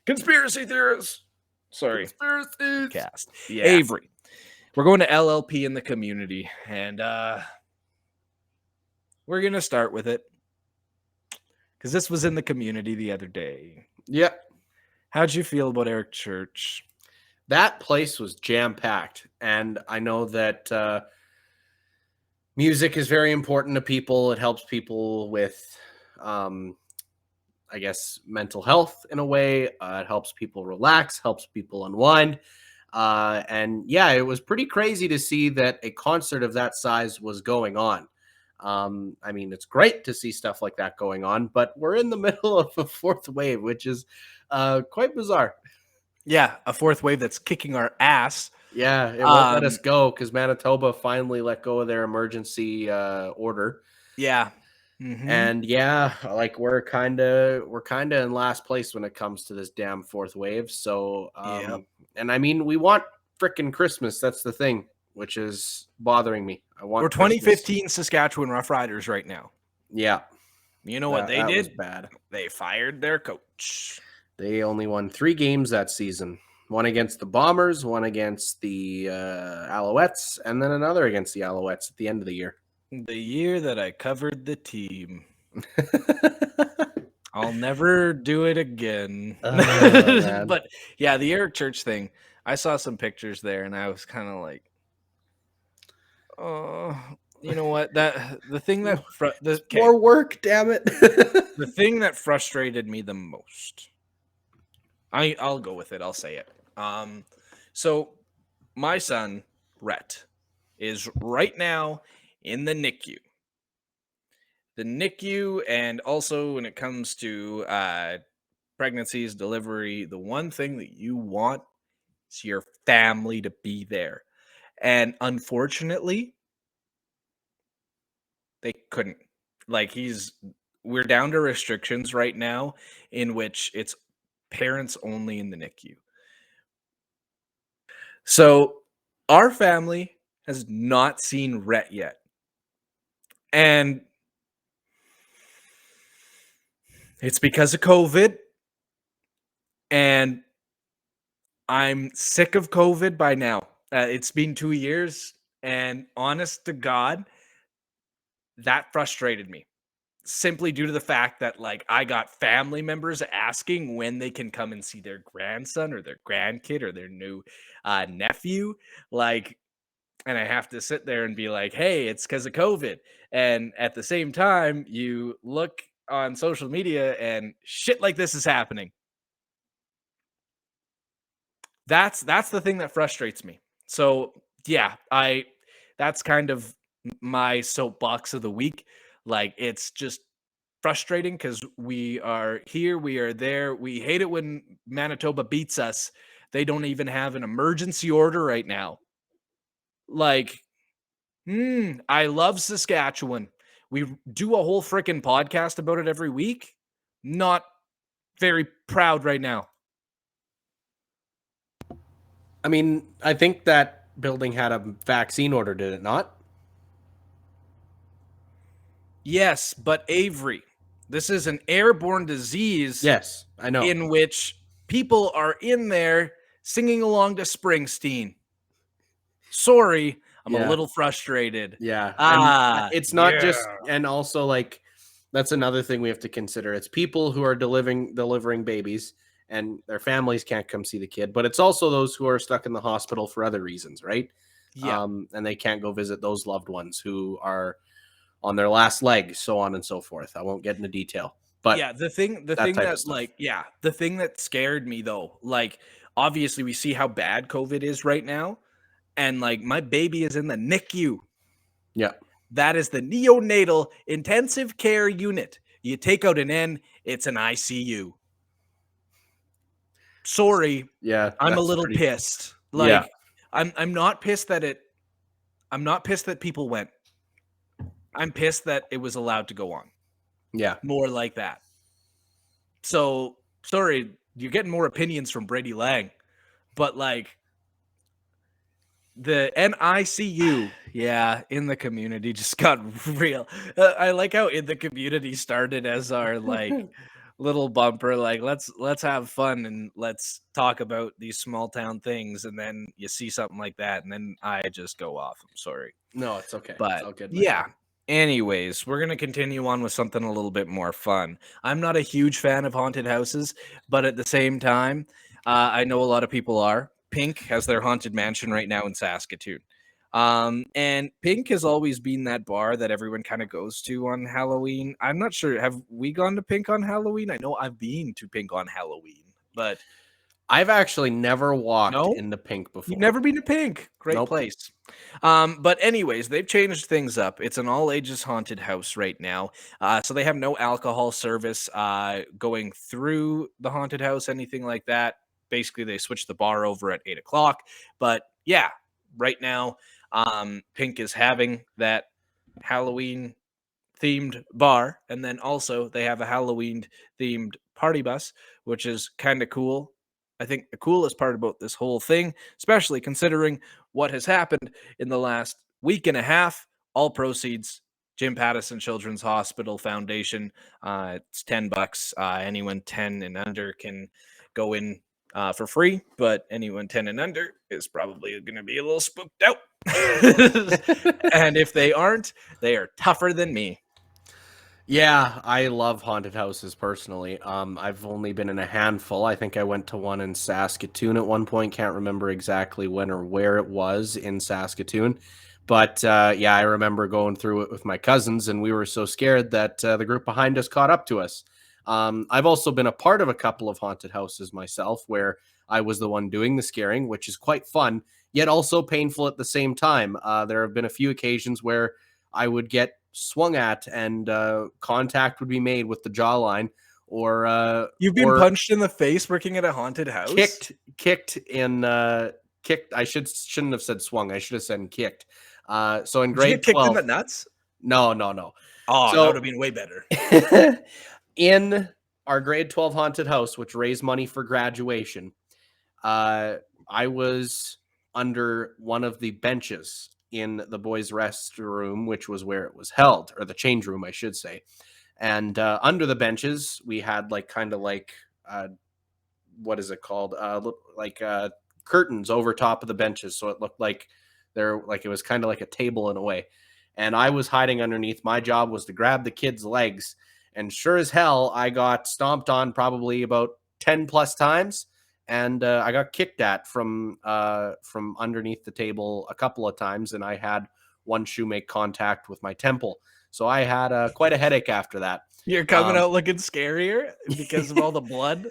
Conspiracy theorists. Sorry. Conspiracies. Cast. Yeah. Avery. We're going to LLP in the community, and we're going to start with it because this was in the community the other day. Yeah. How'd you feel about Eric Church? That place was jam-packed, and I know that music is very important to people. It helps people with, I guess, mental health in a way. It helps people relax, helps people unwind. And yeah, it was pretty crazy to see that a concert of that size was going on. I mean, it's great to see stuff like that going on, but we're in the middle of a fourth wave, which is quite bizarre. Yeah, a fourth wave that's kicking our ass. Yeah, it won't let us go because Manitoba finally let go of their emergency order. Yeah. Mm-hmm. And yeah, like we're kind of in last place when it comes to this damn fourth wave. So and I mean, we want frickin' Christmas. That's the thing, which is bothering me. We're 2015 Saskatchewan ROUGHRIDERs right now. Yeah. You know what they that did? was bad. They fired their coach. They only won 3 games that season. One against the Bombers, one against the Alouettes, and then another against the Alouettes at the end of the year. The year that I covered the team. I'll never do it again. But yeah, the Eric Church thing, I saw some pictures there and I was kind of like, oh, you know what? The thing that more work, damn it. The thing that frustrated me the most. I'll go with it. I'll say it. So my son, Rhett, is right now in the NICU. The NICU, and also when it comes to pregnancies, delivery, the one thing that you want is your family to be there. And unfortunately, they couldn't. Like we're down to restrictions right now in which it's parents only in the NICU. So our family has not seen Rhett yet. And it's because of COVID. And I'm sick of COVID by now. It's been 2 years. And honest to God, that frustrated me. Simply due to the fact that, like, I got family members asking when they can come and see their grandson or their grandkid or their new nephew. Like, and I have to sit there and be like, hey, it's because of COVID. And at the same time, you look on social media and shit like this is happening. That's the thing that frustrates me. So yeah, that's kind of my soapbox of the week. Like, it's just frustrating because we are here, we are there. We hate it when Manitoba beats us. They don't even have an emergency order right now. Like, I love Saskatchewan. We do a whole freaking podcast about it every week. Not very proud right now. I mean, I think that building had a vaccine order, did it not? Yes, but Avery, this is an airborne disease. Yes, I know. In which people are in there singing along to Springsteen. Sorry, I'm a little frustrated. Yeah. And it's not just, and also, like, that's another thing we have to consider. It's people who are delivering babies and their families can't come see the kid, but it's also those who are stuck in the hospital for other reasons, right? Yeah. And they can't go visit those loved ones who are on their last leg, so on and so forth. I won't get into detail, but yeah, the thing that scared me though, like, obviously we see how bad COVID is right now, and like, my baby is in the NICU. Yeah, that is the neonatal intensive care unit. You take out an N, it's an ICU. Sorry, yeah, I'm a little pissed. Like, yeah. I'm not pissed that people went. I'm pissed that it was allowed to go on. Yeah. More like that. So, sorry, you're getting more opinions from Brady Lang. But, like, the NICU Yeah, in the community just got real. I like how in the community started as our like little bumper, like let's have fun and let's talk about these small town things, and then you see something like that, and then I just go off. I'm sorry, No, it's okay. but It's all good. my yeah. friend. Anyways, we're gonna continue on with something a little bit more fun. I'm not a huge fan of haunted houses, but at the same time, I know a lot of people are. Pink has their haunted mansion right now in Saskatoon. And Pink has always been that bar that everyone kind of goes to on Halloween. I'm not sure. Have we gone to Pink on Halloween? I know I've been to Pink on Halloween, but I've actually never walked No? into Pink before. you've never been to Pink. Great Nope. place. But anyways, they've changed things up. It's an all ages haunted house right now. So they have no alcohol service going through the haunted house, anything like that. Basically, they switched the bar over at 8 o'clock. But yeah, right now, Pink is having that Halloween themed bar, and then also they have a Halloween themed party bus, which is kind of cool. I think the coolest part about this whole thing, especially considering what has happened in the last week and a half, all proceeds Jim Pattison Children's Hospital Foundation. It's $10. Anyone 10 and under can go in for free, but anyone 10 and under is probably going to be a little spooked out. And if they aren't, they are tougher than me. Yeah, I love haunted houses personally. I've only been in a handful. I think I went to one in Saskatoon at one point. Can't remember exactly when or where it was in Saskatoon. But yeah, I remember going through it with my cousins, and we were so scared that the group behind us caught up to us. I've also been a part of a couple of haunted houses myself where I was the one doing the scaring, which is quite fun, yet also painful at the same time. There have been a few occasions where I would get swung at and contact would be made with the jawline, or You've been or punched in the face working at a haunted house? kicked. I shouldn't have said swung. I should have said kicked. So in Did you grade get kicked 12, in the nuts? no. Oh, So- that would have been way better. In our grade 12 haunted house, which raised money for graduation, I was under one of the benches in the boys' restroom, which was where it was held, or the change room, I should say. And under the benches, we had what is it called? Curtains over top of the benches, so it looked like it was kind of like a table in a way. And I was hiding underneath. My job was to grab the kids' legs, and sure as hell, I got stomped on probably about 10 plus times. And I got kicked at from underneath the table a couple of times, and I had one shoe make contact with my temple. So I had quite a headache after that. You're coming out looking scarier because of all the blood.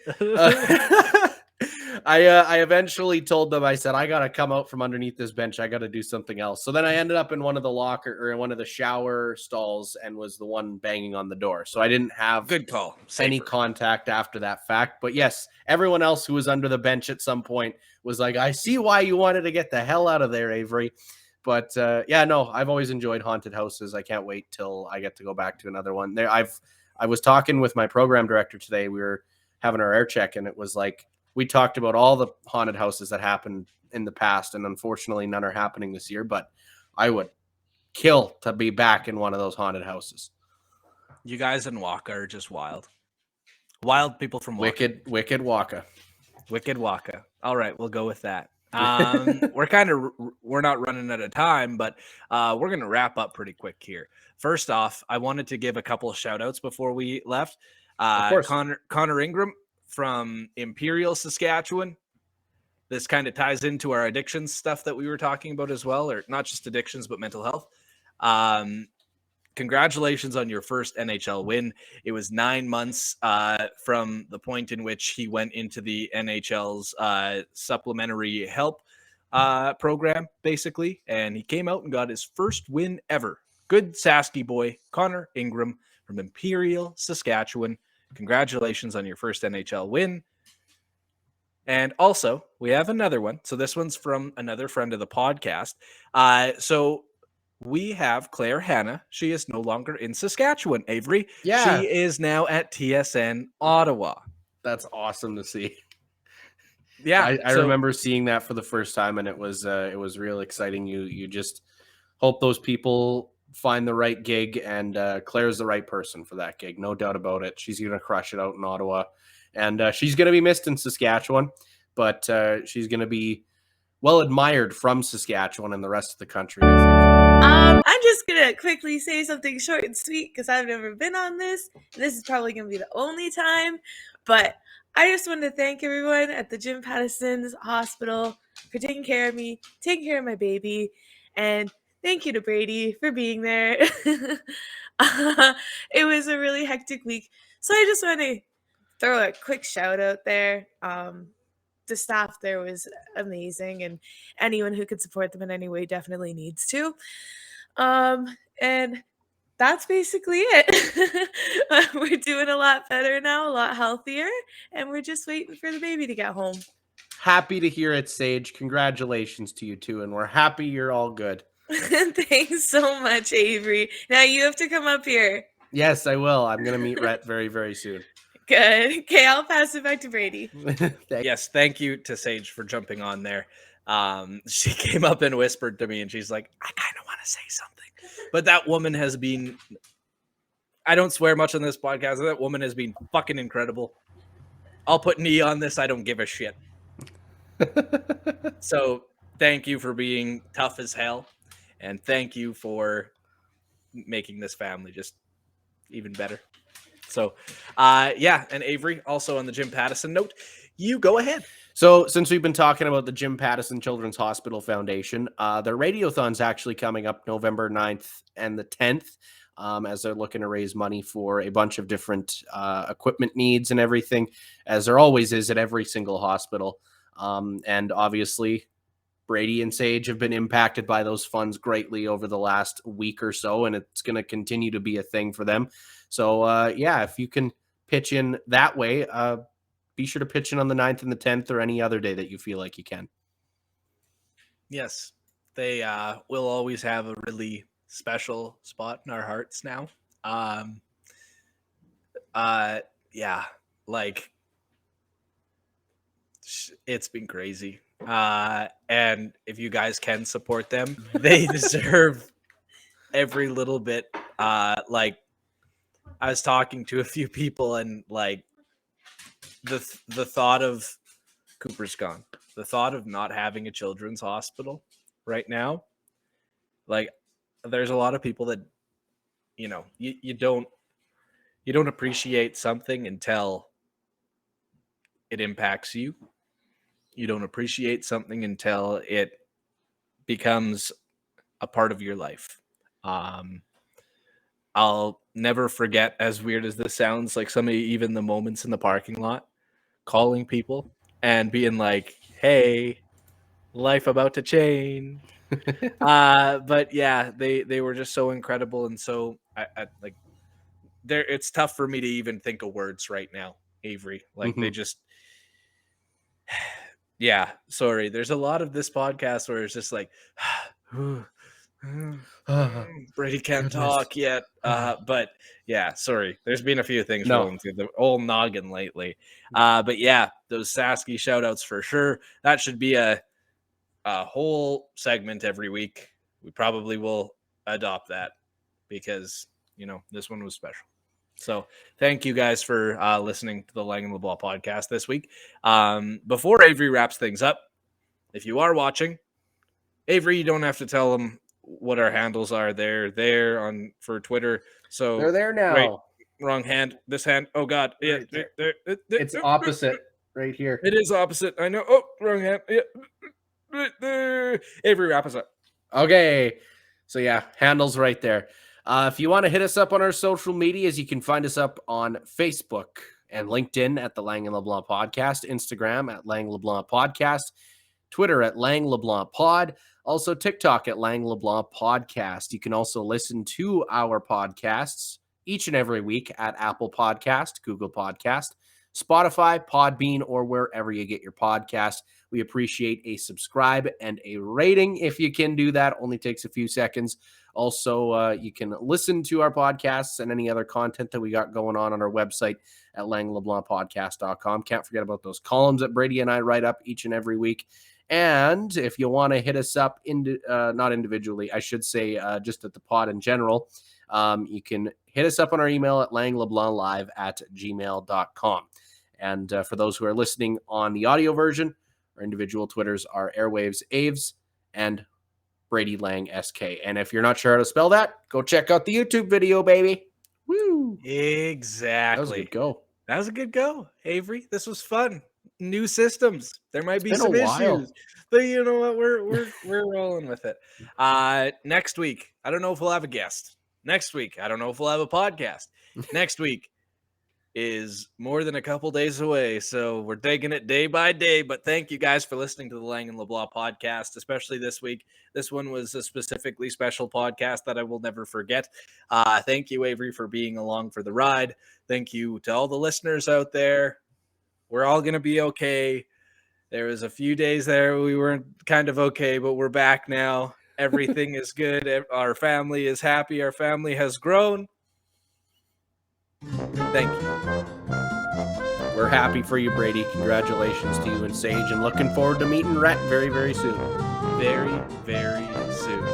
I eventually told them, I said, I got to come out from underneath this bench. I got to do something else. So then I ended up in one of the shower stalls and was the one banging on the door. So I didn't have Good call. any Safer. contact after that fact. But yes, everyone else who was under the bench at some point was like, I see why you wanted to get the hell out of there, Avery. But yeah, no, I've always enjoyed haunted houses. I can't wait till I get to go back to another one. I was talking with my program director today. We were having our air check, and it was like, we talked about all the haunted houses that happened in the past, and unfortunately none are happening this year, but I would kill to be back in one of those haunted houses. You guys in Waka are just wild. Wild people from Waka. Wicked Waka. Wicked Waka. All right, we'll go with that. We're not running out of time, but we're going to wrap up pretty quick here. First off, I wanted to give a couple of shout outs before we left. Of course. Connor Ingram from Imperial, Saskatchewan. This kind of ties into our addictions stuff that we were talking about as well, or not just addictions, but mental health. Congratulations on your first NHL win. It was 9 months from the point in which he went into the NHL's supplementary help program, basically, and he came out and got his first win ever. Good Sasky boy, Connor Ingram from Imperial, Saskatchewan. Congratulations on your first NHL win. And also, we have another one. So this one's from another friend of the podcast. So we have Claire Hanna. She is no longer in Saskatchewan, Avery. Yeah. She is now at TSN Ottawa. That's awesome to see. Yeah. I remember seeing that for the first time, and it was real exciting. You just hope those people find the right gig, and Claire's the right person for that gig. No doubt about it. She's going to crush it out in Ottawa, and she's going to be missed in Saskatchewan, but she's going to be well admired from Saskatchewan and the rest of the country, I think. I'm just going to quickly say something short and sweet because I've never been on this. This is probably going to be the only time, but I just wanted to thank everyone at the Jim Pattison's hospital for taking care of me, taking care of my baby, and thank you to Brady for being there. It was a really hectic week, so I just want to throw a quick shout out there. The staff there was amazing, and anyone who could support them in any way definitely needs to. And that's basically it. We're doing a lot better now, a lot healthier, and we're just waiting for the baby to get home. Happy to hear it, Sage. Congratulations to you two, and we're happy you're all good. Thanks so much, Avery. Now you have to come up here. Yes, I will. I'm going to meet Rhett very, very soon. Good. Okay, I'll pass it back to Brady. Yes, thank you to Sage for jumping on there. She came up and whispered to me, and she's like, I kind of want to say something. But that woman has been, I don't swear much on this podcast. That woman has been fucking incredible. I'll put knee on this. I don't give a shit. So thank you for being tough as hell. And thank you for making this family just even better. So, yeah. And Avery, also on the Jim Pattison note, you go ahead. So since we've been talking about the Jim Pattison Children's Hospital Foundation, their radiothon's actually coming up November 9th and the 10th, as they're looking to raise money for a bunch of different equipment needs and everything, as there always is at every single hospital. And obviously, Brady and Sage have been impacted by those funds greatly over the last week or so, and it's going to continue to be a thing for them. So, yeah, if you can pitch in that way, be sure to pitch in on the 9th and the 10th or any other day that you feel like you can. Yes, they will always have a really special spot in our hearts now. Yeah, like it's been crazy. And if you guys can support them, they deserve every little bit. Like I was talking to a few people, and like the thought of Cooper's gone, the thought of not having a children's hospital right now, like there's a lot of people that, you know, you don't appreciate something until it impacts you. You don't appreciate something until it becomes a part of your life. I'll never forget, as weird as this sounds, like some of even the moments in the parking lot, calling people and being like, hey, life about to change. But yeah, they were just so incredible. And so I like there, it's tough for me to even think of words right now, Avery. Like they just, yeah, sorry. There's a lot of this podcast where it's just like, Brady can't talk yet. But yeah, sorry. There's been a few things rolling through the old noggin lately. But yeah, those Sasky shout outs for sure. That should be a whole segment every week. We probably will adopt that because, you know, this one was special. So thank you guys for listening to the Lang LeBlanc podcast this week. Before Avery wraps things up, if you are watching, Avery, you don't have to tell them what our handles are. They're there on for Twitter. So they're there now. Wait, wrong hand. This hand. Oh God. Yeah, it's opposite right here. It is opposite. I know. Oh, wrong hand. Yeah. Avery, wrap us up. Okay. So yeah, handles right there. If you want to hit us up on our social medias, you can find us up on Facebook and LinkedIn at the Lang LeBlanc Podcast, Instagram at Lang LeBlanc Podcast, Twitter at Lang LeBlanc Pod, also TikTok at Lang LeBlanc Podcast. You can also listen to our podcasts each and every week at Apple Podcast, Google Podcast, Spotify, Podbean, or wherever you get your podcast. We appreciate a subscribe and a rating if you can do that. Only takes a few seconds. Also, you can listen to our podcasts and any other content that we got going on our website at langleblancpodcast.com. Can't forget about those columns that Brady and I write up each and every week. And if you want to hit us up, not individually, I should say, just at the pod in general, you can hit us up on our email at langleblanclive@gmail.com. And for those who are listening on the audio version, our individual Twitters are Airwaves Aves and Brady Lang SK. And if you're not sure how to spell that, go check out the YouTube video, baby. Woo! Exactly. That was a good go. That was a good go, Avery. This was fun. New systems. There might be been some a while. issues, but you know what? We're rolling with it. Next week, I don't know if we'll have a guest. Next week, I don't know if we'll have a podcast. Next week is more than a couple days away, so we're taking it day by day. But thank you guys for listening to the Lang LeBlanc podcast, especially this week. This one was a specifically special podcast that I will never forget. Thank you, Avery, for being along for the ride. Thank you to all the listeners out there. We're all going to be okay. There was a few days there we weren't kind of okay, but we're back now. Everything is good. Our family is happy. Our family has grown. Thank you. We're happy for you, Brady. Congratulations to you and Sage, and looking forward to meeting Rhett very, very soon. Very, very soon.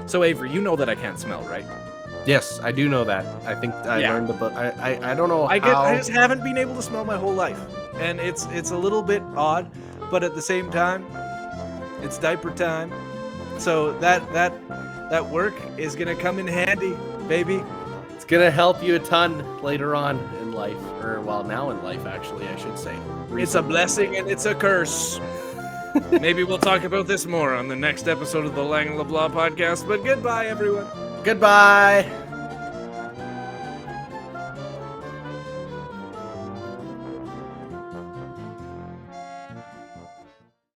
So, Avery, you know that I can't smell, right? Yes, I do know that. I think I learned about. I don't know. I just haven't been able to smell my whole life, and it's a little bit odd, but at the same time, it's diaper time, so that work is gonna come in handy, baby. It's gonna help you a ton later on in life, or well, now in life, actually, I should say. It's a blessing and it's a curse. Maybe we'll talk about this more on the next episode of the Lang LeBlanc podcast. But goodbye, everyone. Goodbye.